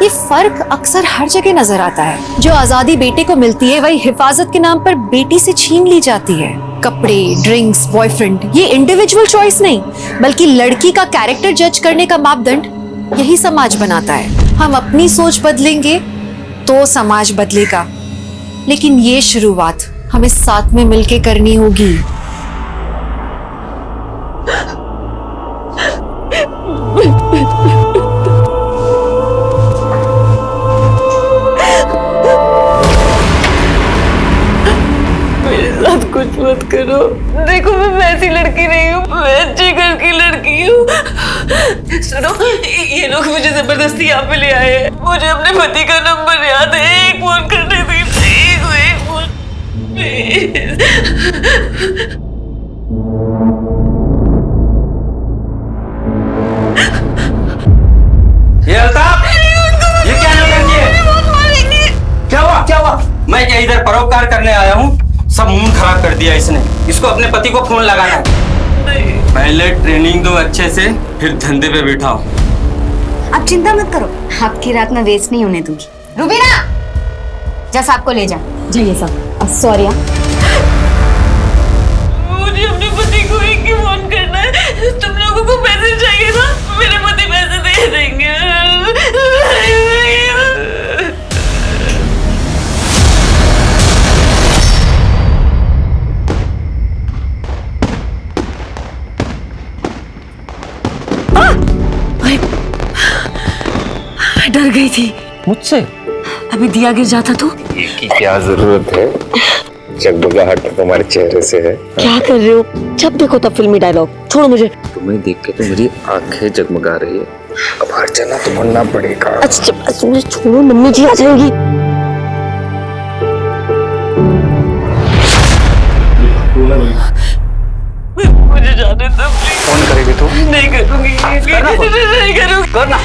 ये फर्क अक्सर हर जगह नजर आता है। जो आजादी बेटे को मिलती है, वही हिफाजत के नाम पर बेटी से छीन ली जाती है। कपड़े, ड्रिंक्स, बॉयफ्रेंड, ये इंडिविजुअल चॉइस नहीं, बल्कि लड़की का कैरेक्टर जज करने का मापदंड यही समाज बनाता है। हम अपनी सोच बदलेंगे तो समाज बदलेगा, लेकिन ये शुरुआत हमें साथ में मिलके करनी होगी। मेरे साथ कुछ मत करो। देखो मैं वैसी लड़की नहीं हूँ, मैं अच्छे घर की लड़की हूँ। सुनो, ये लोग मुझे जबरदस्ती यहाँ पे ले आए हैं। मुझे अपने पति का नंबर याद है, एक फोन करने दी। एक फोन प्लीज। ये अल्ताफ, ये क्या नाटक है? क्या हुआ? क्या हुआ? मैं क्या इधर परोपकार करने आया हूँ? सब मूड खराब कर दिया इसने। इसको अपने पति को फोन लगाना है। पहले ट्रेनिंग दो अच्छे से, फिर धंधे पे बैठाओ। आप चिंता मत करो, आपकी रात में वेस्ट नहीं होने दूंगी। रुबीना, जा साहब को ले जा। जाइए साहब। सॉरी। मुझे अपने पति को एक ही फोन करना है। तुम लोगों को पैसे चाहिए ना, मेरे पति पैसे दे देंगे। डर गई थी मुझसे। अभी दिया गिर जाता तो। की क्या जरूरत है? जगमगाहट तुम्हारे चेहरे से है। क्या कर रहे हो? जब देखो तब फिल्मी डायलॉग। छोड़ो मुझे। तुम्हें देख के तो मेरी आंखें जगमगा रही है। अब हार जाना तो बनना पड़ेगा। अच्छा मुझे छोड़ो, मम्मी जी आ जाएंगी। मुझे जाने दो प्लीज। फोन करेगी तू? नहीं करूंगी। नहीं करूंगी। करना।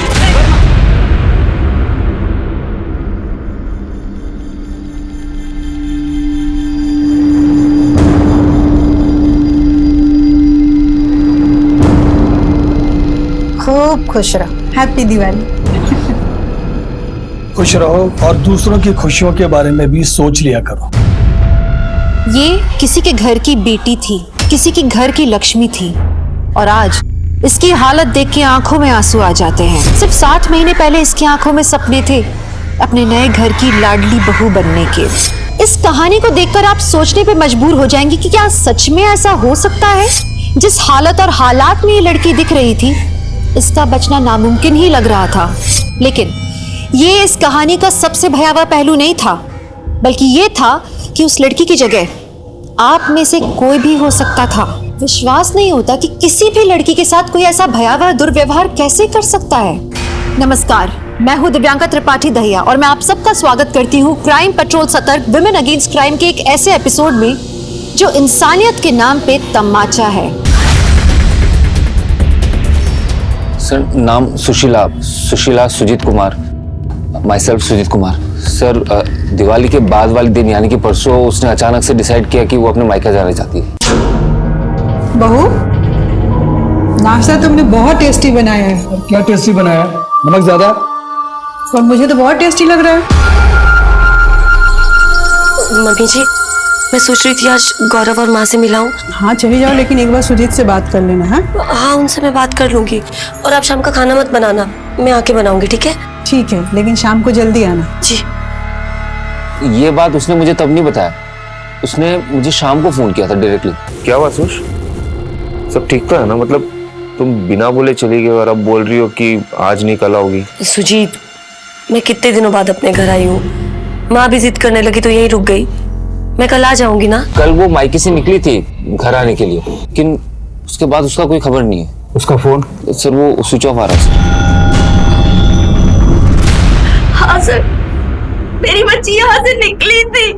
खूब खुश रहो। हैप्पी दिवाली। खुश रहो और दूसरों की खुशियों के बारे में भी सोच लिया करो। ये किसी के घर की बेटी थी, किसी के घर की लक्ष्मी थी, और आज इसकी हालत देख के आंखों में आंसू आ जाते हैं। सिर्फ 7 महीने पहले इसकी आंखों में सपने थे अपने नए घर की लाडली बहू बनने के। इस कहानी को देखकर आप सोचने पे मजबूर हो जाएंगे कि क्या सच में ऐसा हो सकता है? जिस हालत और हालात में ये लड़की दिख रही थी, इसका बचना नामुमकिन ही लग रहा था। लेकिन ये इस कहानी का सबसे भयावह पहलू नहीं था, बल्कि ये था कि उस लड़की की जगह आप में से कोई भी हो सकता था। विश्वास नहीं होता कि किसी भी लड़की के साथ कोई ऐसा भयावह दुर्व्यवहार कैसे कर सकता है। नमस्कार, मैं हूं दिव्यांका त्रिपाठी दहिया और मैं आप सबका स्वागत करती हूं क्राइम पेट्रोल सतर्क विमेन अगेंस्ट क्राइम के एक ऐसे एपिसोड में जो इंसानियत के नाम पे तमाचा है। सर नाम Sushila Sushila Sujeet Kumar, myself Sujeet Kumar. Sir Diwali के बाद वाले दिन यानी कि परसों उसने अचानक से डिसाइड किया कि वो अपने मायका जाना चाहती है। बहू, नाश्ता तुमने बहुत टेस्टी बनाया है। क्या टेस्टी बनाया? नमक ज्यादा? और मुझे तो बहुत टेस्टी लग रहा है। मम्मी जी, मैं सोच रही थी आज गौरव और माँ से मिलाऊं। हाँ चले जाओ, लेकिन एक बार सुजीत से बात कर लेना। हाँ उनसे मैं बात कर लूंगी। और आप शाम का खाना मत बनाना, मैं आके बनाऊंगी, ठीक है? ठीक है, लेकिन शाम को जल्दी आना। जी। ये बात उसने मुझे तब नहीं बताया, उसने मुझे शाम को फोन किया था डायरेक्टली। क्या हुआ सुश? सब ठीक तो है ना? मतलब तुम बिना बोले चली गई और अब बोल रही हो कि आज नहीं कल आओगी। सुजीत, मैं कितने दिनों बाद अपने घर आई हूँ। माँ भी जिद करने लगी तो यही रुक गई। मैं कल आ जाऊंगी ना। कल वो मायके से निकली थी घर आने के लिए, लेकिन उसके बाद उसका कोई खबर नहीं है। उसका फोन? सर वो स्विच ऑफ आ रहा है। हाँ सर, मेरी बच्ची यहाँ से निकली थी।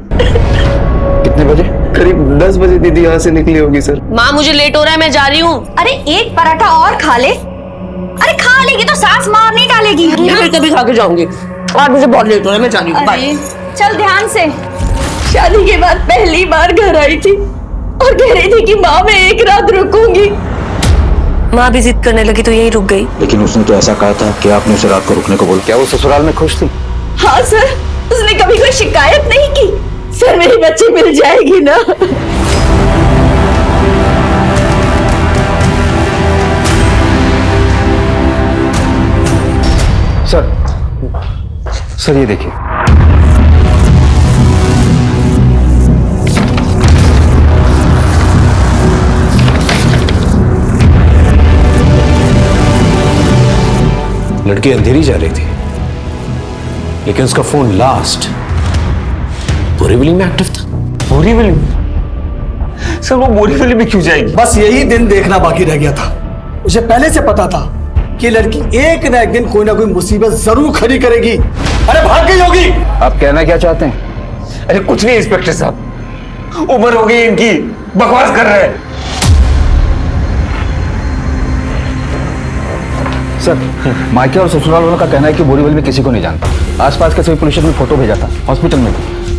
कितने बजे? करीब 10 बजे दीदी यहाँ से निकली होगी सर। माँ मुझे लेट हो रहा है, मैं जा रही हूँ। अरे एक पराठा और खा ले। अरे खा लेगी तो सास मार नहीं डालेगी। मैं फिर कभी खा के जाऊंगी। आज मुझे बहुत लेट हो रहा है, मैं जा रही हूँ। बाय। चल ध्यान से। शादी के बाद पहली बार घर आई थी और कह रही थी कि माँ मैं एक रात रुकूंगी। माँ भी जिद करने लगी तो यही रुक गई। लेकिन उसने तो ऐसा कहा था कि आपने उसे रात को रुकने को बोला। क्या वो ससुराल में खुश थी? हाँ सर, उसने कभी कोई शिकायत नहीं की। सर मेरी बच्ची मिल जाएगी ना? सर ये देखिए। लड़की अंधेरी जा रही थी, लेकिन उसका फोन लास्ट बोरीवली में एक्टिव था। बोरीवली में? सर वो बोरीवली में क्यों जाएगी? बस यही दिन देखना बाकी रह गया था। मुझे पहले से पता था कि लड़की एक न एक दिन कोई ना कोई मुसीबत जरूर खड़ी करेगी। अरे भाग गई होगी। आप कहना क्या चाहते हैं? अरे कुछ नहीं इंस्पेक्टर साहब, उम्र हो गई इनकी, बकवास कर रहे हैं। सर मायके और ससुराल वालों का कहना है कि बोरीवली में किसी को नहीं जानता। आसपास के सभी पुलिस में फोटो भेजा था हॉस्पिटल में,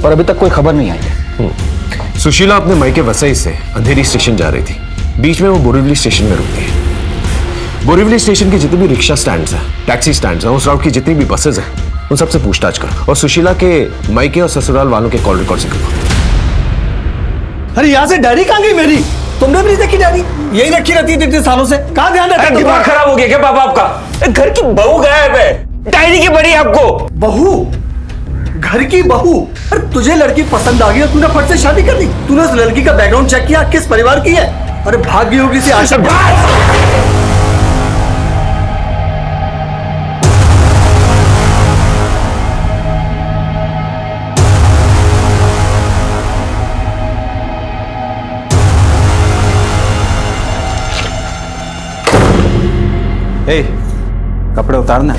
और अभी तक कोई खबर नहीं आई है। सुशीला अपने मायके वसई से अंधेरी स्टेशन जा रही थी। बीच में वो बोरीवली स्टेशन में रुकती है। बोरीवली स्टेशन की जितनी भी रिक्शा स्टैंड्स हैं, टैक्सी स्टैंड्स हैं, उस राउट की जितनी भी बसेज हैं, उन सबसे पूछताछ करो और सुशीला के मायके और ससुराल वालों के कॉल रिकॉर्ड से करो। अरे यहाँ से डायरी कहाँ गई मेरी? तुमने भी नहीं देखी डायरी? यही रखी रहती है इतने सालों से। कहाँ ध्यान रखा? दिमाग खराब हो गया क्या बाबा आपका? घर की बहू गायब है, डायरी की बड़ी आपको। बहू? घर की बहू? अरे तुझे लड़की पसंद आ गई और तूने फट से शादी कर दी। तूने उस लड़की का बैकग्राउंड चेक किया, किस परिवार की है? अरे भाग गई होगी सी आशा। ए, कपड़े उतारना।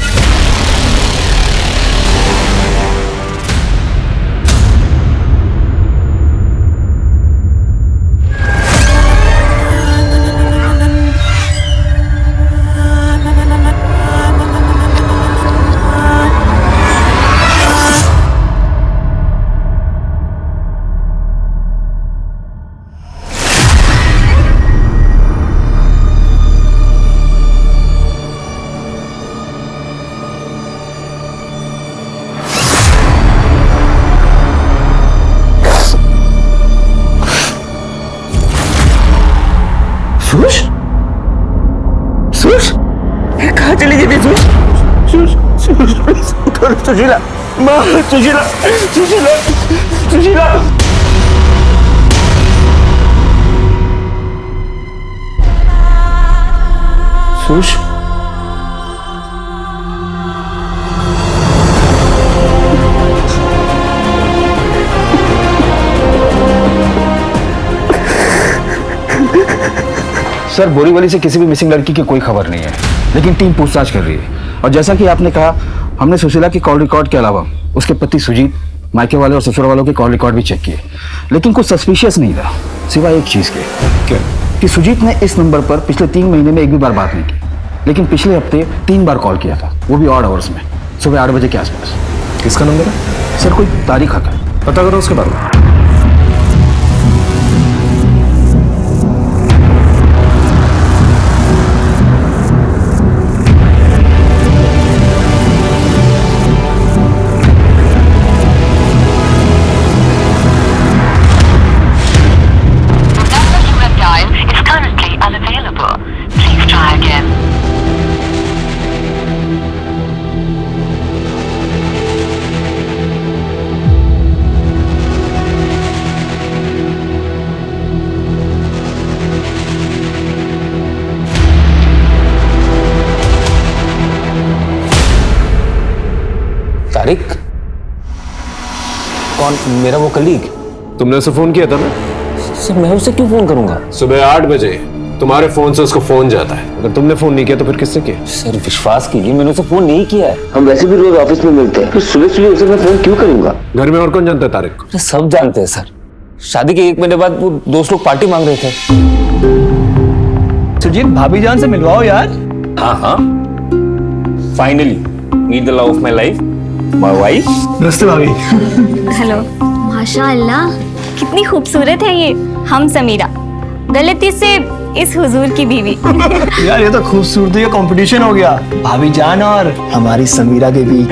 सुश? सुश? कहाँ चली गई थी सुश? सुश, प्लीज उठो सुशीला। माँ, सुशीला, सुशीला, सुशीला। सुश? सर बोरीवली से किसी भी मिसिंग लड़की की कोई खबर नहीं है, लेकिन टीम पूछताछ कर रही है। और जैसा कि आपने कहा, हमने सुशीला की कॉल रिकॉर्ड के अलावा उसके पति सुजीत, मायके वाले और ससुर वालों के कॉल रिकॉर्ड भी चेक किए, लेकिन कुछ सस्पिशियस नहीं था, सिवाय एक चीज के। क्या? कि सुजीत ने इस नंबर पर पिछले 3 महीने में एक भी बार बात नहीं की। लेकिन पिछले हफ्ते 3 बार कॉल किया था, वो भी ऑड आवर्स में, सुबह 8 बजे के आसपास। किसका नंबर है? सर कोई तारीख का है, पता करो उसके बारे में। तारिक? कौन? मेरा वो कलीग? तुमने उसे फोन किया था ना? सर मैं उसे क्यों फोन करूंगा? सुबह 8 बजे तुम्हारे फोन से उसको फोन जाता है। अगर तुमने फोन नहीं किया तो फिर किससे किया? सर विश्वास कीजिए, मैंने उसे फोन नहीं किया है। हम वैसे भी रोज ऑफिस में मिलते हैं, फिर सुबह सुबह उसे मैं फोन क्यों करूंगा? घर में और कौन जानता है तारिक को? सब जानते हैं सर। शादी के 1 महीने बाद वो दोस्त लोग पार्टी मांग रहे थे। सुजीत, भाभी जान से मिलवाओ यार। हाँ, finally meet the love of my life, my wife. नमस्ते भाभी। हेलो। माशाअल्लाह, कितनी खूबसूरत है ये। हम समीरा, गलती से इस हुजूर की बीवी। यार ये तो खूबसूरती का कंपटीशन हो गया, भाभी जान और हमारी समीरा के बीच।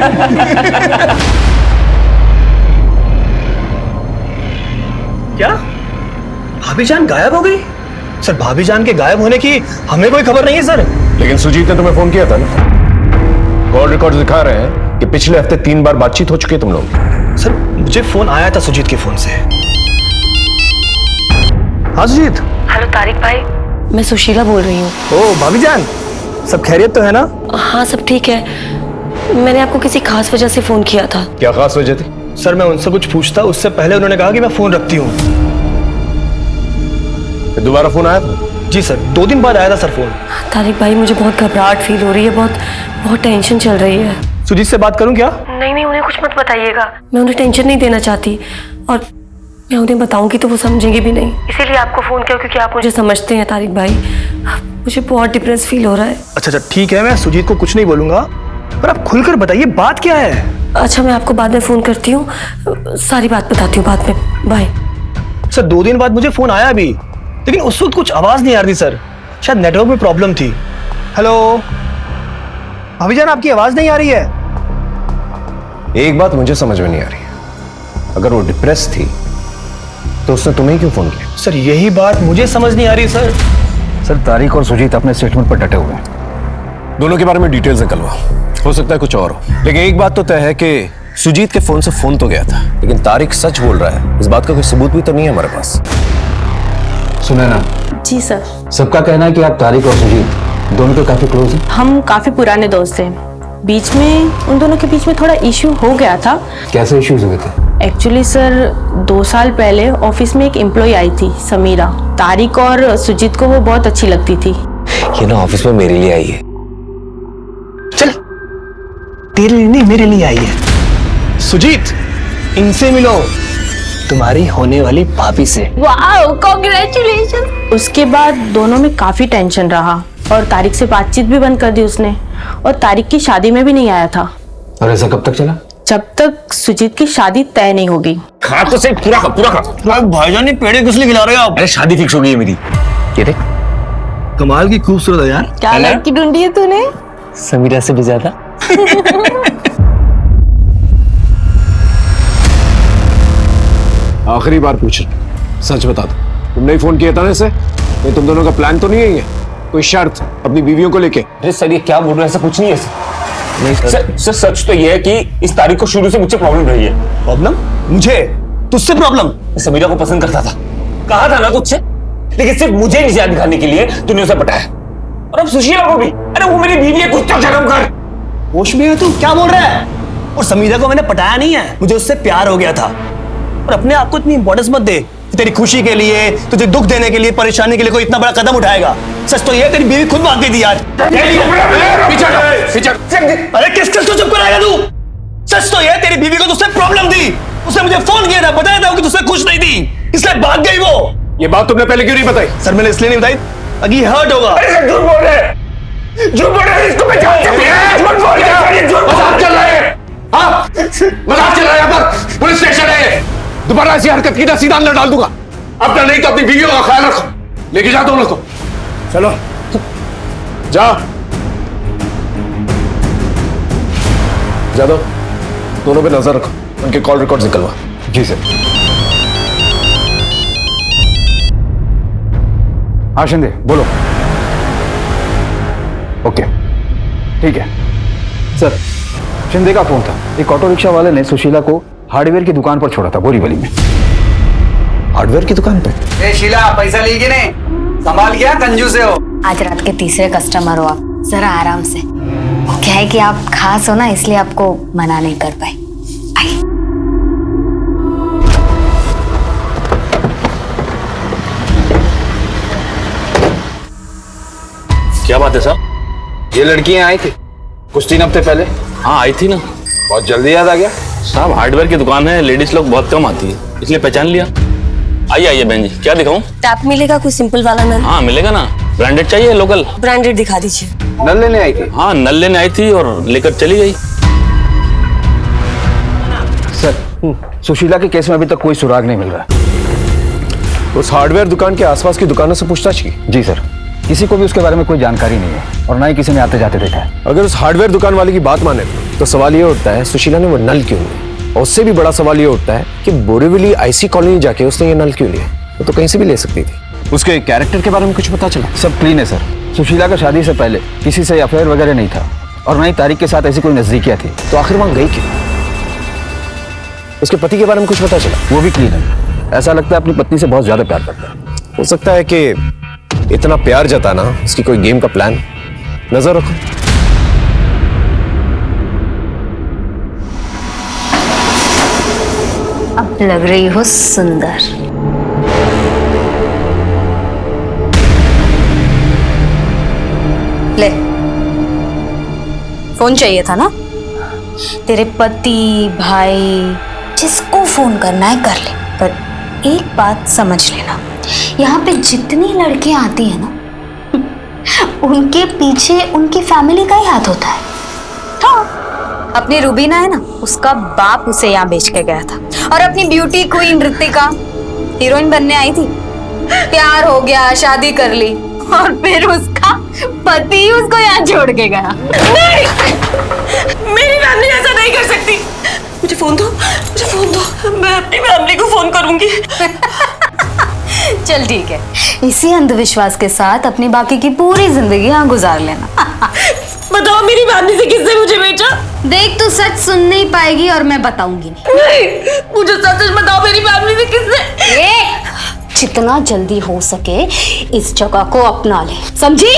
क्या भाभी जान गायब हो गई? सर भाभी जान के गायब होने की हमें कोई खबर नहीं है सर। लेकिन सुजीत ने तुम्हें फोन किया था ना? कॉल रिकॉर्ड दिखा रहे हैं कि पिछले हफ्ते 3 बार बातचीत हो चुकी है तुम लोग। सर मुझे फोन आया था सुजीत के फोन से। हाँ सुजीत। हेलो तारिक भाई, मैं सुशीला बोल रही हूँ। ओ भाभी जान, सब खैरियत तो है ना? हाँ सब ठीक है। मैंने आपको किसी खास वजह से फोन किया था। क्या खास वजह थी? सर मैं उनसे कुछ पूछता, उससे पहले उन्होंने कहा कि मैं फोन रखती हूँ। दोबारा फोन आया था? जी सर, 2 दिन बाद आया था सर फोन। तारिक भाई मुझे बहुत घबराहट फील हो रही है, बहुत टेंशन चल रही है। सुजीत से बात करूं क्या? नहीं, उन्हें कुछ मत बताइएगा। मैं उन्हें टेंशन नहीं देना चाहती, और मैं उन्हें बताऊंगी तो वो समझेंगे भी नहीं। इसीलिए आपको फोन किया, क्योंकि आप मुझे समझते हैं तारिक भाई। मुझे बहुत डिप्रेस फील हो रहा है। अच्छा ठीक है, मैं सुजीत को कुछ नहीं बोलूंगा, पर आप खुलकर बताइए बात क्या है? अच्छा मैं आपको बाद में फोन करती हूँ, सारी बात बताती हूँ बाद में। बाय। सर 2 दिन बाद मुझे फोन आया भी, लेकिन उस वक्त कुछ आवाज नहीं आ रही सर, शायद नेटवर्क में प्रॉब्लम थी। हेलो भाभी जान, आपकी आवाज नहीं आ रही है। एक बात मुझे समझ में नहीं आ रही है, अगर वो डिप्रेस थी तो उसने तुम्हें क्यों फोन किया? सर यही बात मुझे समझ नहीं आ रही सर। सर तारिक और सुजीत अपने स्टेटमेंट पर डटे हुए हैं। दोनों के बारे में डिटेल्स निकलवा, हो सकता है कुछ और हो, लेकिन एक बात तो तय है कि सुजीत के फोन से फोन तो गया था, लेकिन तारिक सच बोल रहा है, इस बात का कोई सबूत भी तो नहीं है हमारे पास। सुने ना जी सर। सबका कहना है कि आप तारिक और सुजीत दोनों तो काफी क्लोज हैं। हम काफी पुराने दोस्त हैं, बीच में उन दोनों के बीच में थोड़ा इश्यू हो गया था। कैसे इश्यूज हुए थे? एक्चुअली सर 2 साल पहले ऑफिस में एक एम्प्लॉय आई थी, समीरा। तारिक और सुजीत को वो बहुत अच्छी लगती थी। ये ना ऑफिस में मेरे लिए आई है। चल, तेरे लिए नहीं मेरे लिए आई है। सुजीत, इनसे मिलो, तुम्हारी होने वाली भाभी से। Wow, congratulation. उसके बाद दोनों में काफी टेंशन रहा और तारिक से बातचीत भी बंद कर दी उसने, और तारिक की शादी में भी नहीं आया था। और ऐसा कब तक चला? जब तक सुजीत की शादी तय नहीं होगी। खा तो सही, पूरा खा। भाईजान, ये पेड़े किस लिए खिला रहे हो आप? अरे शादी फिक्स हो गई है मेरी। ये देख, कमाल की खूबसूरत है यार। क्या लड़की ढूंढी है तूने? समीरा से भी ज्यादा। आखिरी बार पूछ रहा, सच बता दो, तुमने ही फोन किया था ना इसे? ये तुम दोनों का प्लान तो नहीं है? ये कोई शर्त अपनी बीवियों को लेके? अरे सर ये क्या बोल रहे हैं, ऐसा कुछ नहीं है सर। सच तो ये है कि इस तारीख को शुरू से मुझसे प्रॉब्लम रही है। प्रॉब्लम? मुझे? तुझसे प्रॉब्लम? समीरा को पसंद करता था, कहा था ना तुझसे, लेकिन सिर्फ मुझे निजात दिखाने के लिए तूने उसे पटाया, और अब सुशीला को भी। अरे वो मेरी बीवी है, कुछ तो शर्म कर। होश में है तू? क्या बोल रहा है? और समीरा को मैंने पटाया नहीं है, मुझे उससे प्यार हो गया था। और अपने आप को इतनी इंपॉर्टेंस मत दे कि तेरी खुशी के लिए, तुझे दुख देने के लिए, परेशानी के लिए कोई इतना बड़ा कदम उठाएगा। सच तो ये तेरी बीवी खुद मांग गई थी आज। अरे किस को चुप कराएगा तू? सच तो ये तेरी बीवी को तुझसे प्रॉब्लम थी, उसने मुझे फोन किया था, बताया था कि तुझसे खुश नहीं थी, इसलिए भाग गई वो। ये बात तुमने पहले क्यों नहीं बताई? सर मैंने इसलिए नहीं बताई ताकि हर्ट होगा। अरे झूठ बोल रहे, झूठ बोल रहे हैं, इसको पहचानते हैं? झूठ बोल रहे हैं, मजाक चल रहा है। हाँ, मजाक चल रहा है। यहाँ पर पुलिस स्टेशन है। दोबारा ऐसी हरकत की ना सीधा अंदर डाल दूंगा। अब नहीं तो अपनी बीवियों का ख्याल रखो। लेके जा दोनों को। चलो जा। जादव, दोनों पे नजर रखो, उनके कॉल रिकॉर्ड निकलवा। जी सर। हाँ शिंदे बोलो। ओके ठीक है सर। शिंदे का फोन था। एक ऑटो रिक्शा वाले ने सुशीला को हार्डवेयर की दुकान पर छोड़ा था बोरीवली में। हार्डवेयर की दुकान पे? ए शीला, पैसा ली कि नहीं? संभाल गया, कंजूस हो। आज रात के तीसरे कस्टमर हो आप, जरा आराम से। क्या है कि आप खास हो ना, इसलिए आपको मना नहीं कर पाए। आइए। क्या बात है साहब? ये लड़कियां आई थी कुछ 3 हफ्ते पहले। हाँ आई थी ना। बहुत जल्दी याद आ गया। साहब हार्डवेयर की दुकान है, लेडीज लोग बहुत कम आती है, इसलिए पहचान लिया। आइए आइए बहन जी, क्या दिखाऊं? टैप मिलेगा कोई सिंपल वाला नल? हाँ मिलेगा ना। ब्रांडेड चाहिए लोकल? ब्रांडेड दिखा दीजिए। नल लेने आई थी? हाँ नल लेने आई थी और लेकर चली गई। सर सुशीला के केस में अभी तक कोई सुराग नहीं मिल रहा। उस हार्डवेयर दुकान के आसपास की दुकानों से पूछताछ की? जी सर, किसी को भी उसके बारे में कोई जानकारी नहीं है और ना ही किसी ने आते जाते देखा है। अगर उस हार्डवेयर दुकान वाले की बात माने तो सवाल ये उठता है सुशीला ने वो नल क्यों लिया, और उससे भी बड़ा सवाल ये उठता है कि बोरीवली आईसी कॉलोनी जाके उसने ये नल क्यों लिया। वो तो कहीं से भी ले सकती थी। उसके कैरेक्टर के बारे में कुछ पता चला? सब क्लीन है सर। सुशीला का शादी से पहले किसी से अफेयर वगैरह नहीं था और ना ही तारिक के साथ ऐसी कोई नजदीकियां थी। तो आखिर वहां गई क्यों? उसके पति के बारे में कुछ पता चला? वो भी क्लीन है। ऐसा लगता है अपनी पत्नी से बहुत ज्यादा प्यार करता है। हो सकता है कि इतना प्यार जताना उसकी कोई गेम का प्लान। नजर रखो। अब लग रही हो सुंदर। ले, फोन चाहिए था ना? तेरे पति, भाई, जिसको फोन करना है कर ले। पर एक बात समझ लेना, यहाँ पे जितनी लड़कियां आती है ना, उनके पीछे उनकी फैमिली का ही हाथ होता है। हाँ, अपनी रूबीना है ना, उसका बाप उसे यहाँ बेच के गया था। और अपनी ब्यूटी क्वीन ऋतिका हीरोइन बनने आई थी, प्यार हो गया, शादी कर ली, और फिर उसका पति उसको यहाँ छोड़ के गया। नहीं, मेरी फैमिली ऐसा नहीं कर सकती। मुझे फोन दो, मुझे फोन दो, मैं अपनी फैमिली को फोन करूंगी। चल ठीक है, इसी अंधविश्वास के साथ अपनी बाकी की पूरी जिंदगी यहाँ गुजार लेना। बताओ मेरी फैमिली से किसने मुझे बेचा? देख तू सच सुन नहीं पाएगी और मैं बताऊंगी नहीं, मुझे सच बताओ मेरी फैमिली से किसने? जितना जल्दी हो सके इस जगह को अपना ले, समझी?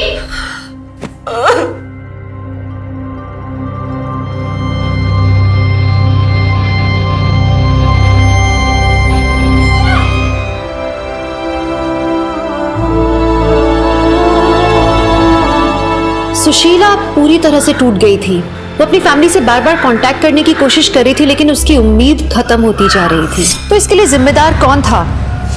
सुशीला पूरी तरह से टूट गई थी। वो अपनी फैमिली से बार बार कांटेक्ट करने की कोशिश कर रही थी, लेकिन उसकी उम्मीद खत्म होती जा रही थी। तो इसके लिए जिम्मेदार कौन था?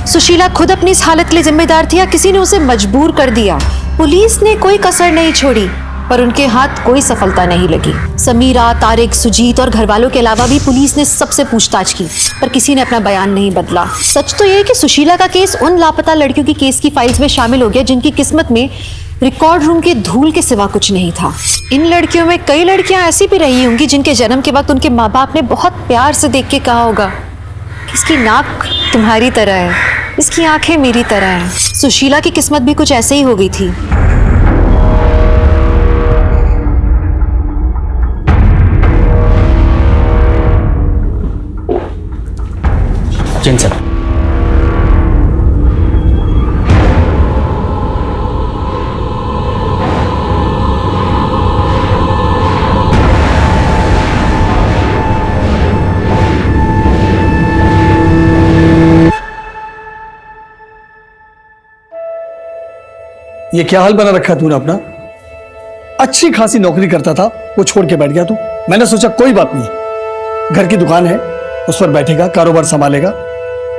सुशीला खुद अपनी इस हालत के लिए जिम्मेदार थी या किसी ने उसे मजबूर कर दिया? पुलिस ने कोई कसर नहीं छोड़ी, पर उनके हाथ कोई सफलता नहीं लगी। समीरा, तारिक, सुजीत और घर वालों के अलावा भी पुलिस ने सबसे पूछताछ की, पर किसी ने अपना बयान नहीं बदला। सच तो यह है कि सुशीला का केस उन लापता लड़कियों की केस की फाइल्स में शामिल हो गया जिनकी किस्मत में रिकॉर्ड रूम के धूल के सिवा कुछ नहीं था। इन लड़कियों में कई लड़कियां ऐसी भी रही होंगी जिनके जन्म के वक्त उनके माँ बाप ने बहुत प्यार से देख के कहा होगा, इसकी नाक तुम्हारी तरह है, इसकी आंखें मेरी तरह हैं। सुशीला की किस्मत भी कुछ ऐसे ही हो गई थी। जिन सर, ये क्या हाल बना रखा तूने अपना? अच्छी खासी नौकरी करता था, वो छोड़ के बैठ गया तू। मैंने सोचा कोई बात नहीं, घर की दुकान है, उस पर बैठेगा, कारोबार संभालेगा।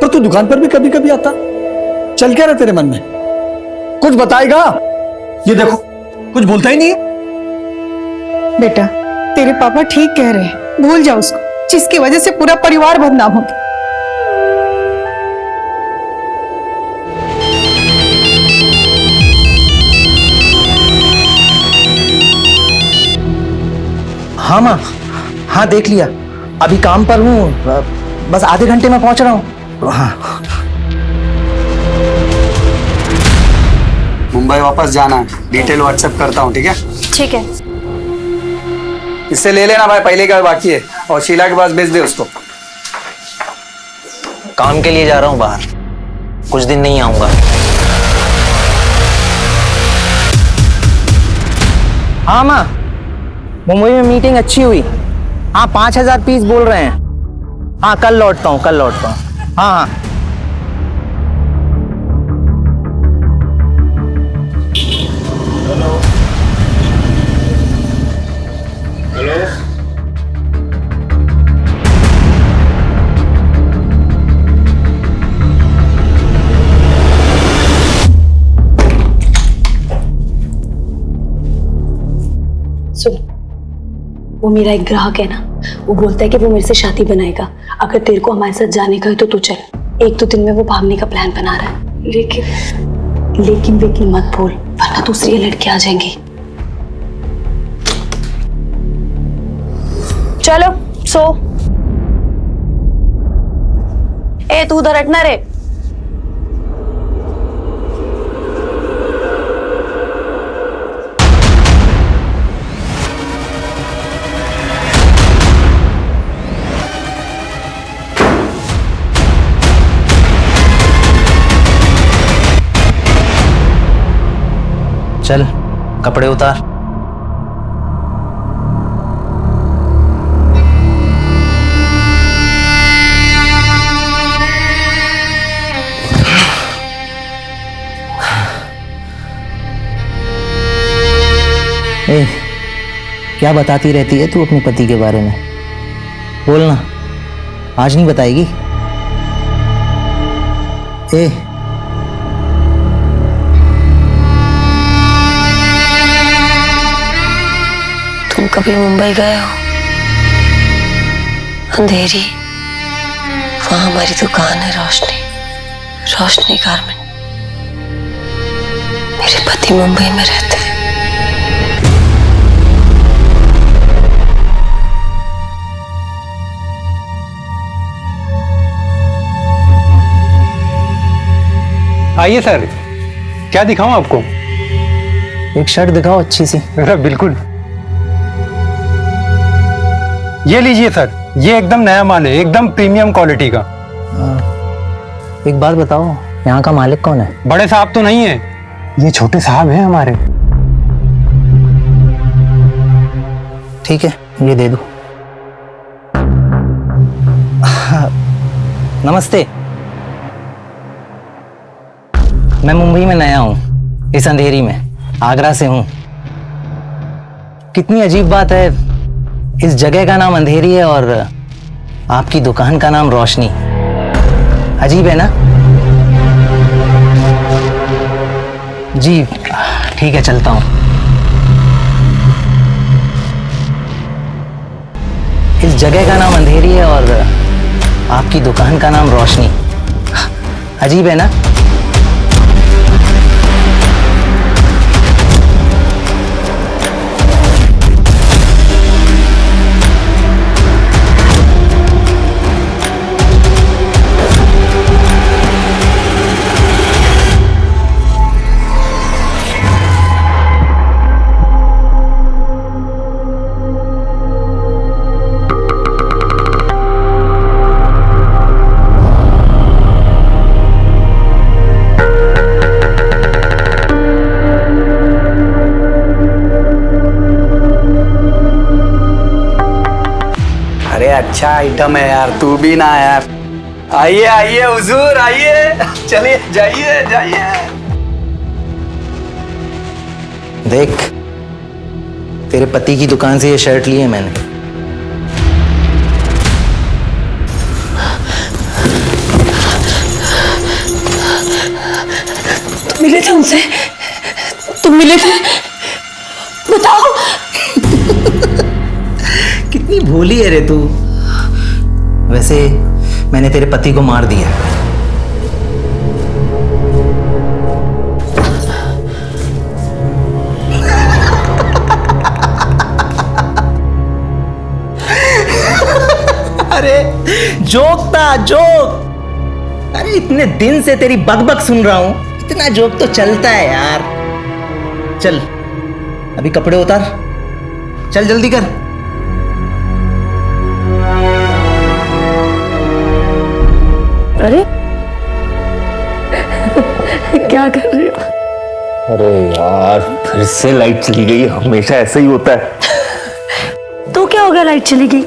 पर तू दुकान पर भी कभी कभी आता, चल क्या रहा तेरे मन में? कुछ बताएगा? ये देखो, कुछ बोलता ही नहीं है। बेटा, तेरे पापा ठीक कह रहे हैं, भूल जा उसको, जिसकी वजह से पूरा परिवार बदनाम हो गया। हाँ माँ, हाँ देख लिया, अभी काम पर हूँ, बस आधे घंटे में पहुंच रहा हूँ। हाँ मुंबई वापस जाना है, डिटेल व्हाट्सएप करता हूँ, ठीक है? ठीक है। इससे ले लेना भाई, पहले का बाकी है, और शीला के पास भेज दे उसको। काम के लिए जा रहा हूँ बाहर, कुछ दिन नहीं आऊंगा। हाँ माँ, मुंबई में मीटिंग अच्छी हुई। हाँ 5000 पीस बोल रहे हैं। हाँ कल लौटता हूँ, कल लौटता हूँ। हाँ हाँ सुन, वो मेरा एक ग्राहक है ना, वो बोलता है कि वो मेरे से शादी बनाएगा, अगर तेरे को हमारे साथ जाने का है तो तू चल। 1-2 दिन में वो भागने का प्लान बना रहा है, लेकिन मत बोल, वरना दूसरी लड़की आ जाएंगी। चलो सो। ए तू उधर हटना रे। चल कपड़े उतार। ए, क्या बताती रहती है तू अपने पति के बारे में? बोलना, आज नहीं बताएगी? ए तुम कभी मुंबई गए हो? अंधेरी, वहां हमारी दुकान है, रोशनी गारमेंट। मेरे पति मुंबई में रहते हैं। आइए सर, क्या दिखाऊं आपको? एक शर्ट दिखाओ अच्छी सी। बिल्कुल, ये लीजिए सर, ये एकदम नया माल है, एकदम प्रीमियम क्वालिटी का। एक बात बताओ, यहाँ का मालिक कौन है? बड़े साहब तो नहीं है, ये छोटे साहब हैं हमारे। ठीक है, ये दे दो। नमस्ते, मैं मुंबई में नया हूँ, इस अंधेरी में, आगरा से हूँ। कितनी अजीब बात है, इस जगह का नाम अंधेरी है और आपकी दुकान का नाम रोशनी। अजीब है ना? जी ठीक है, चलता हूँ। इस जगह का नाम अंधेरी है और आपकी दुकान का नाम रोशनी। अजीब है ना? अच्छा आइटम है यार, तू भी ना यार। आइए आइए हुजूर, आइए, चलिए, जाइए जाइए। देख, तेरे पति की दुकान से ये शर्ट ली है मैंने। तुम मिले थे उनसे? तुम मिले थे? बताओ। कितनी भोली है रे तू। वैसे मैंने तेरे पति को मार दिया। अरे जोक था, जोक। अरे इतने दिन से तेरी बकबक सुन रहा हूं, इतना जोक तो चलता है यार। चल अभी कपड़े उतार, चल जल्दी कर। अरे क्या कर रही हो? अरे यार फिर से लाइट चली गई, हमेशा ऐसा ही होता है। तो क्या हो गया, लाइट चली गई?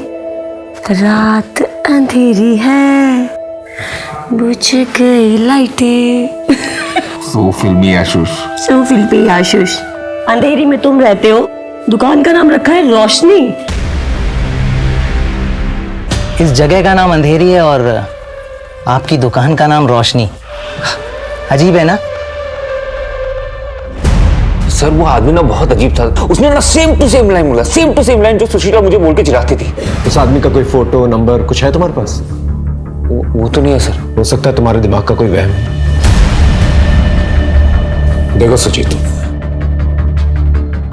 रात अंधेरी है, बुझ गई लाइटें। सो फिल्मी आशुष। सो फिल्मी आशुष। अंधेरी में तुम रहते हो, दुकान का नाम रखा है रोशनी। इस जगह का नाम अंधेरी है और आपकी दुकान का नाम रोशनी। अजीब है ना? सर वो आदमी ना बहुत अजीब था, उसने ना सेम टू सेम लाइन बोला, सेम टू सेम लाइन जो सुशीला मुझे बोल के चिढ़ाती थी। उस आदमी का कोई फोटो नंबर कुछ है तुम्हारे पास? वो तो नहीं है सर। हो सकता है तुम्हारे दिमाग का कोई वहम है। देखो सुजीत,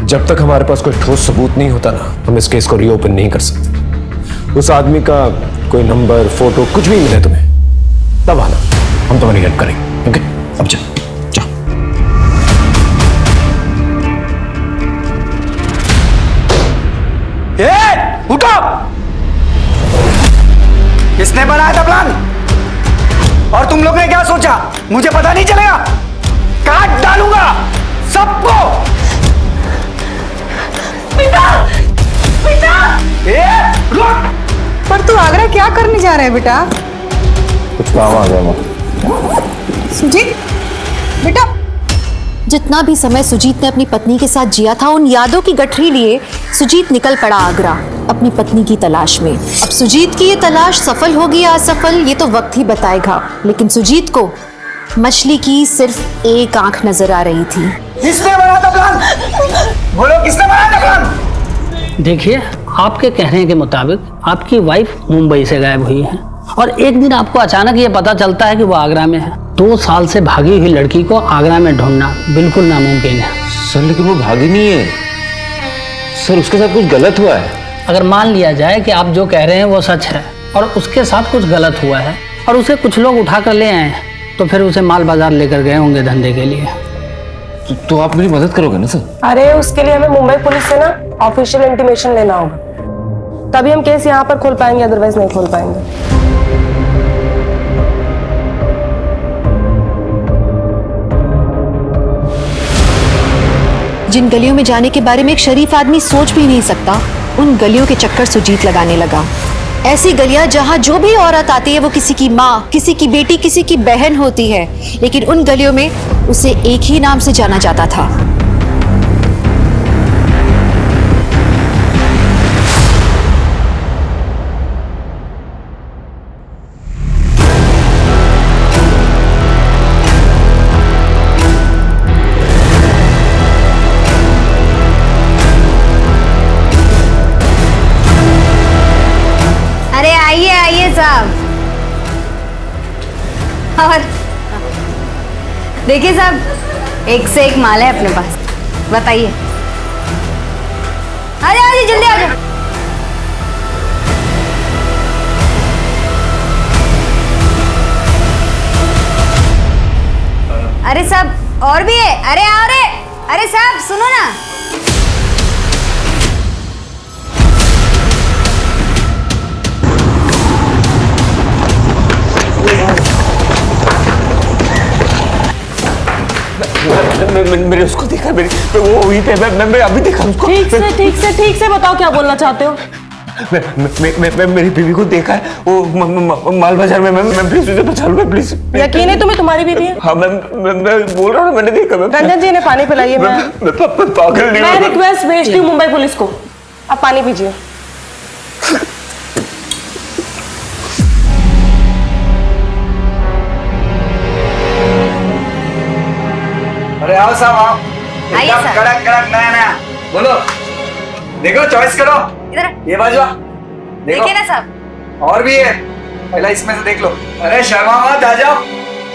जब तक हमारे पास कोई ठोस सबूत नहीं होता ना, हम इस केस को रीओपन नहीं कर सकते। उस आदमी का कोई नंबर फोटो कुछ भी मिले तुम्हें, तब आना, हम तुम्हारी हेल्प करेंगे। ओके, अब चल। उठो! किसने बनाया था प्लान? और तुम लोग ने क्या सोचा? मुझे पता नहीं चलेगा? काट डालूंगा सबको। बेटा, बेटा! रुक! पर तू आगरा क्या करने जा रहा है बेटा? कुछ काम आ गया मां। सुजीत, बेटा। जितना भी समय सुजीत ने अपनी पत्नी के साथ जिया था, उन यादों की गठरी लिए सुजीत निकल पड़ा आगरा अपनी पत्नी की तलाश में। अब सुजीत की ये तलाश सफल होगी या असफल, ये तो वक्त ही बताएगा। लेकिन सुजीत को मछली की सिर्फ एक आंख नजर आ रही थी। किसने बनाया था प्लान? बोलो, किसने बनाया था प्लान? देखिए, आपके कहने के मुताबिक आपकी वाइफ मुंबई से गायब हुई है और एक दिन आपको अचानक ये पता चलता है कि वो आगरा में है। 2 साल से भागी हुई लड़की को आगरा में ढूंढना बिल्कुल नामुमकिन है। सर लेकिन वो भागी नहीं है सर, उसके साथ कुछ गलत हुआ है। अगर मान लिया जाए कि आप जो कह रहे हैं वो सच है और उसके साथ कुछ गलत हुआ है और उसे कुछ लोग उठा कर ले आए हैं, तो फिर उसे माल बाजार लेकर गए होंगे धंधे के लिए। तो आप मेरी मदद करोगे ना सर? अरे उसके लिए हमें मुंबई पुलिस से ना ऑफिशियल इंटीमेशन लेना होगा, तभी हम केस यहाँ पर खोल पाएंगे, अदरवाइज नहीं खोल पाएंगे। जिन गलियों में जाने के बारे में एक शरीफ आदमी सोच भी नहीं सकता, उन गलियों के चक्कर सुजीत लगाने लगा। ऐसी गलियां जहां जो भी औरत आती है वो किसी की माँ, किसी की बेटी, किसी की बहन होती है, लेकिन उन गलियों में उसे एक ही नाम से जाना जाता था। अरे आइए आइए साहब। और देखिए साहब, एक से एक माल है अपने पास, बताइए। आ जाओ जल्दी आ जाओ। अरे साहब और भी है, अरे आओ रे। अरे साहब सुनो ना। मैंने उसको देखा, वो वहीं पे, मैं अभी देखा उसको। ठीक से बताओ क्या बोलना चाहते हो? मैं मेरी बीवी को देखा है, वो माल बाजार में। मैं प्लीज उसे बचा लूं, प्लीज। यकीन है तुम्हें तुम्हारी बीवी है? हाँ मैं बोल रहा हूँ, मैंने देखा। रंजन जी ने पानी पिलाइए। मैं पागल नहीं हूँ। मैं रिक्वेस्ट भेजती हूँ मुंबई पुलिस को, आप पानी पीजिए। अरे आओ साहब आओ, आइए एकदम सर। कड़क कड़क नया नया। बोलो, देखो चॉइस करो। इधर ये बाजू देखिए ना साहब। और भी है, पहला इसमें से देख लो। अरे शर्मा मत, आ जाओ।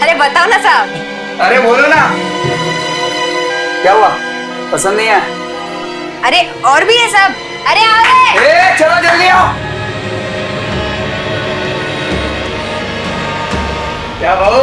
अरे बताओ ना साहब। अरे बोलो ना, क्या हुआ, पसंद नहीं है? अरे और भी है साहब। अरे आ रहे। ए, चलो जल्दी आओ। क्या बहू?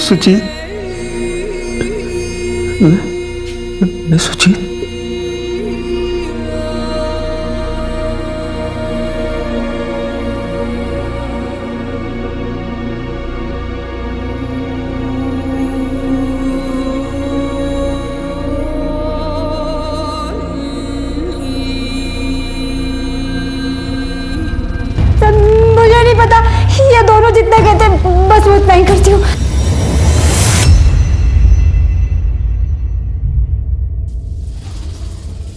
सुजीत, मैं सुजीत। मुझे नहीं पता, ये दोनों जितना कहते हैं बस वो उतना ही करती हूँ।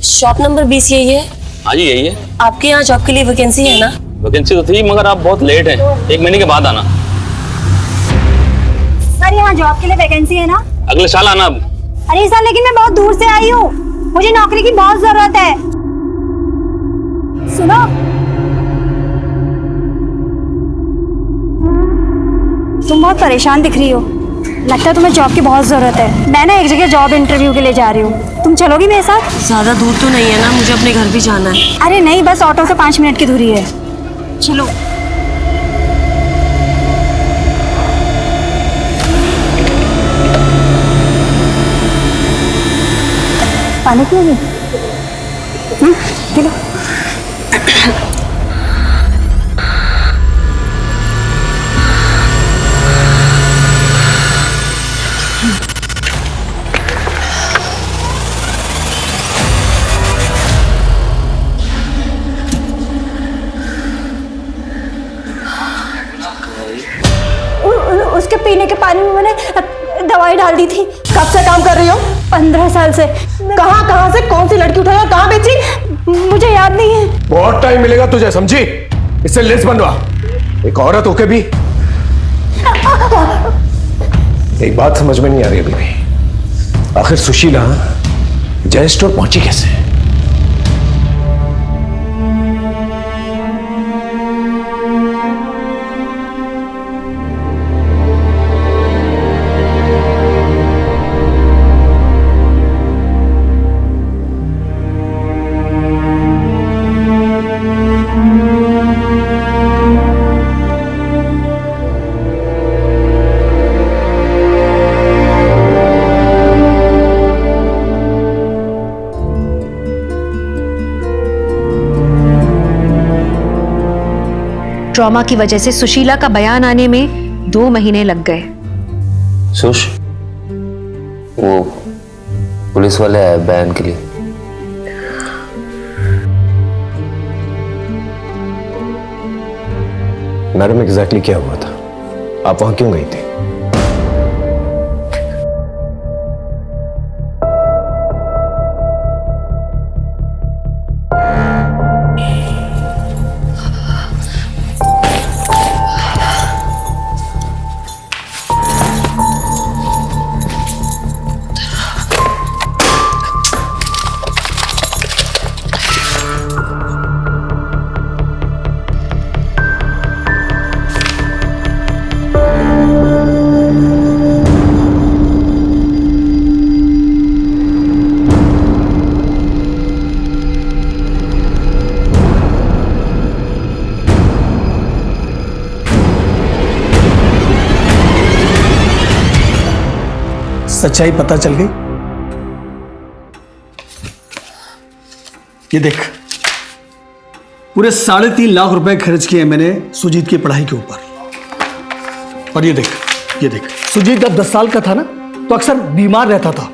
शॉप नंबर 20 यही है? हाँ जी यही है। आपके यहाँ जॉब के लिए वैकेंसी है ना? वैकेंसी तो थी मगर आप बहुत लेट हैं, 1 महीने के बाद आना। सर यहाँ जॉब के लिए वैकेंसी है ना? अगले साल आना। अरे सर लेकिन मैं बहुत दूर से आई हूँ, मुझे नौकरी की बहुत जरूरत है। सुनो, तुम बहुत परेशान दिख रही हो, लगता है तुम्हें जॉब की बहुत जरूरत है। मैं ना एक जगह जॉब इंटरव्यू के लिए जा रही हूँ, तुम चलोगी मेरे साथ? ज्यादा दूर तो नहीं है ना, मुझे अपने घर भी जाना है। अरे नहीं, बस ऑटो से 5 मिनट की दूरी है, चलो। पानी पियोगी? P low. उसके पीने के पानी में मैंने दवाई डाल दी थी। कब से काम कर रही हो? 15 साल से। कहाँ से कौन सी लड़की उठाई और कहाँ बेची? मुझे याद नहीं है। बहुत टाइम मिलेगा तुझे, समझी? इससे लिस्ट बनवा। एक औरत होके भी एक बात समझ में नहीं आ रही अभी भी, आखिर सुशीला जय स्टोर पहुंची कैसे? ट्रॉमा की वजह से सुशीला का बयान आने में 2 महीने लग गए। सुश, वो पुलिस वाले आए बयान के लिए। मैडम एग्जैक्टली क्या हुआ था? आप वहां क्यों गई थी? सच्चाई पता चल गई। ये देख, पूरे 3.5 लाख रुपए खर्च किए मैंने सुजीत की पढ़ाई के ऊपर। और ये देख, सुजीत जब 10 साल का था ना तो अक्सर बीमार रहता था।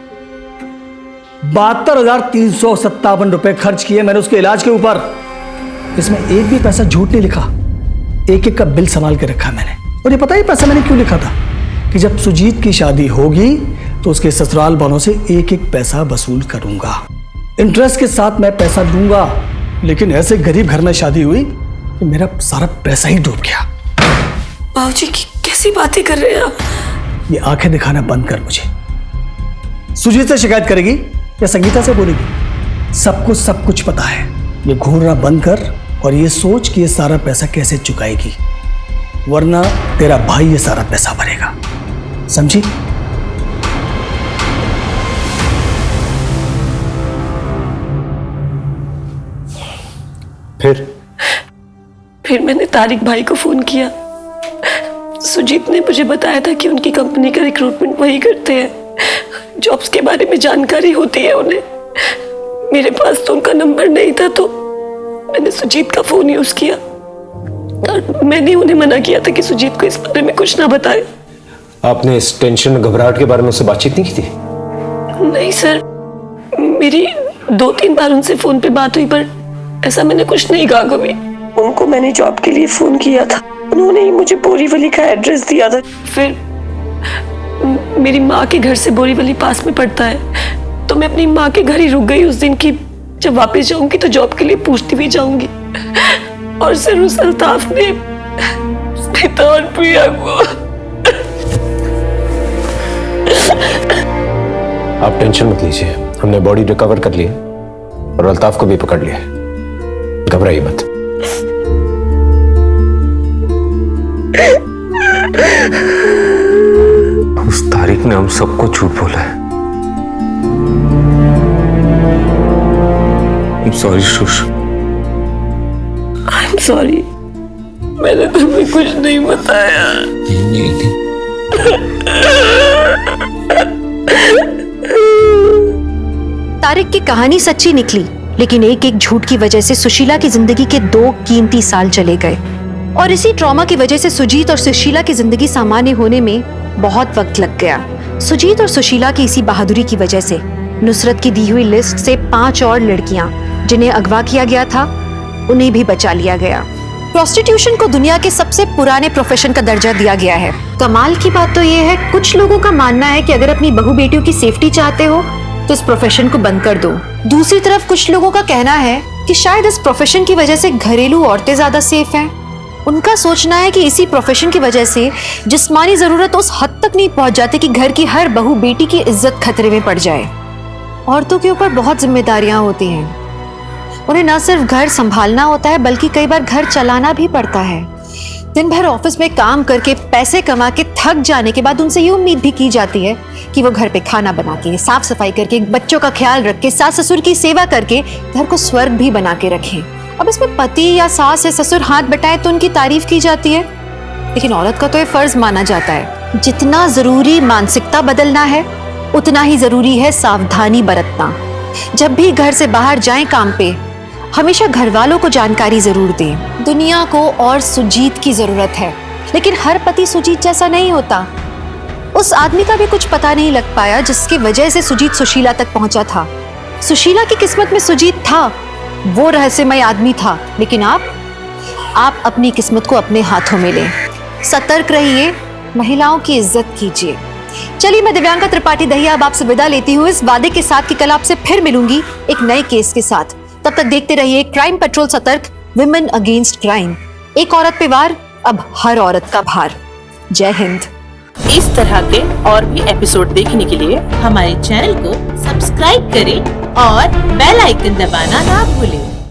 72,357 रुपए खर्च किए मैंने उसके इलाज के ऊपर। इसमें एक भी पैसा झूठ नहीं लिखा, एक एक का बिल संभाल के रखा मैंने। और ये पता ही पैसा मैंने क्यों लिखा था कि जब सुजीत की शादी होगी तो उसके ससुराल वालों से एक एक पैसा वसूल करूंगा, इंटरेस्ट के साथ मैं पैसा दूंगा। लेकिन ऐसे गरीब घर में शादी हुई कि मेरा सारा पैसा ही डूब गया। बाबूजी कैसी बातें कर रहे हैं आप? ये आंखें दिखाना बंद कर मुझे। सुजीत से शिकायत करेगी या संगीता से बोलेगी? सबको सब कुछ पता है। ये घूरना बंद कर और ये सोच कि ये सारा पैसा कैसे चुकाएगी, वरना तेरा भाई ये सारा पैसा भरेगा, समझी? फिर मैंने तारिक भाई को फोन किया। सुजीत ने मुझे बताया था कि उनकी कंपनी का रिक्रूटमेंट वही करते हैं, जॉब्स के बारे में जानकारी होती है उन्हें। मेरे पास तो उनका नंबर नहीं था, तो मैंने सुजीत का फोन यूज किया और मैंने उन्हें मना किया था कि सुजीत को इस बारे में कुछ ना बताए। आपने इस टेंशन घबराहट के बारे में उससे बातचीत नहीं की थी? नहीं सर, मेरी 2-3 बार उनसे फोन पे बात हुई, पर ऐसा मैंने कुछ नहीं कहा कभी। उनको मैंने जॉब के लिए फोन किया था, उन्होंने ही मुझे बोरीवली का एड्रेस दिया था। फिर मेरी माँ के घर से बोरीवली पास में पड़ता है, तो मैं अपनी माँ के घर ही रुक गई उस दिन की जब वापस जाऊंगी तो जॉब के लिए पूछती भी जाऊंगी। और सर उस अल्ताफ ने स्मिता और प्रिया को। आप टेंशन मत लीजिए, हमने बॉडी रिकवर कर ली है और अल्ताफ को भी पकड़ लिया है, घबराइए मत। उस तारिक ने हम सबको झूठ बोला है। I'm sorry Sush. I'm sorry, मैंने तुम्हें कुछ नहीं बताया। तारिक की कहानी सच्ची निकली, लेकिन एक एक झूठ की वजह से सुशीला की जिंदगी के 2 कीमती साल चले गए। और इसी ट्रॉमा की वजह से सुजीत और सुशीला की जिंदगी सामान्य होने में बहुत वक्त लग गया। सुजीत और सुशीला की इसी बहादुरी की वजह से नुसरत की दी हुई लिस्ट से 5 और लड़कियां जिन्हें अगवा किया गया था, उन्हें भी बचा लिया गया। प्रोस्टिट्यूशन को दुनिया के सबसे पुराने प्रोफेशन का दर्जा दिया गया है। कमाल की बात तो ये है, कुछ लोगों का मानना है कि अगर अपनी बहू बेटियों की सेफ्टी चाहते हो तो इस प्रोफेशन को बंद कर दो। दूसरी तरफ कुछ लोगों का कहना है कि शायद इस प्रोफेशन की वजह से घरेलू औरतें ज्यादा सेफ हैं। उनका सोचना है कि इसी प्रोफेशन की वजह से जिस्मानी जरूरत उस हद तक नहीं पहुंच जाती कि घर की हर बहू बेटी की इज्जत खतरे में पड़ जाए। औरतों के ऊपर बहुत जिम्मेदारियां होती हैं, उन्हें न सिर्फ घर संभालना होता है बल्कि कई बार घर चलाना भी पड़ता है। दिन भर ऑफिस में काम करके पैसे कमा के थक जाने के बाद उनसे ये उम्मीद भी की जाती है कि वो घर पे खाना बना के, साफ सफाई करके, बच्चों का ख्याल रख के, सास ससुर की सेवा करके घर को स्वर्ग भी बना के रखें। अब इसमें पति या सास या ससुर हाथ बटाए तो उनकी तारीफ की जाती है, लेकिन औरत का तो ये फर्ज माना जाता है। जितना जरूरी मानसिकता बदलना है उतना ही जरूरी है सावधानी बरतना। जब भी घर से बाहर जाएं काम पे, हमेशा घर वालों को जानकारी जरूर दें। दुनिया को और सुजीत की जरूरत है, लेकिन हर पति सुजीत जैसा नहीं होता। उस आदमी का भी कुछ पता नहीं लग पाया जिसकी वजह से सुजीत सुशीला तक पहुंचा था। सुशीला की किस्मत में सुजीत था, वो रहस्यमय आदमी था, लेकिन आप अपनी किस्मत को अपने हाथों में लें। सतर्क रहिए, महिलाओं की इज्जत कीजिए। चलिए, मैं दिव्यांका त्रिपाठी दहिया अब आपसे विदा लेती हूँ इस वादे के साथ कि कल आपसे फिर मिलूंगी एक नए केस के साथ। तब तक देखते रहिए क्राइम पेट्रोल सतर्क, विमेन अगेंस्ट क्राइम। एक औरत पे वार, अब हर औरत का भार। जय हिंद। इस तरह के और भी एपिसोड देखने के लिए हमारे चैनल को सब्सक्राइब करें और बेल आइकन दबाना ना भूलें।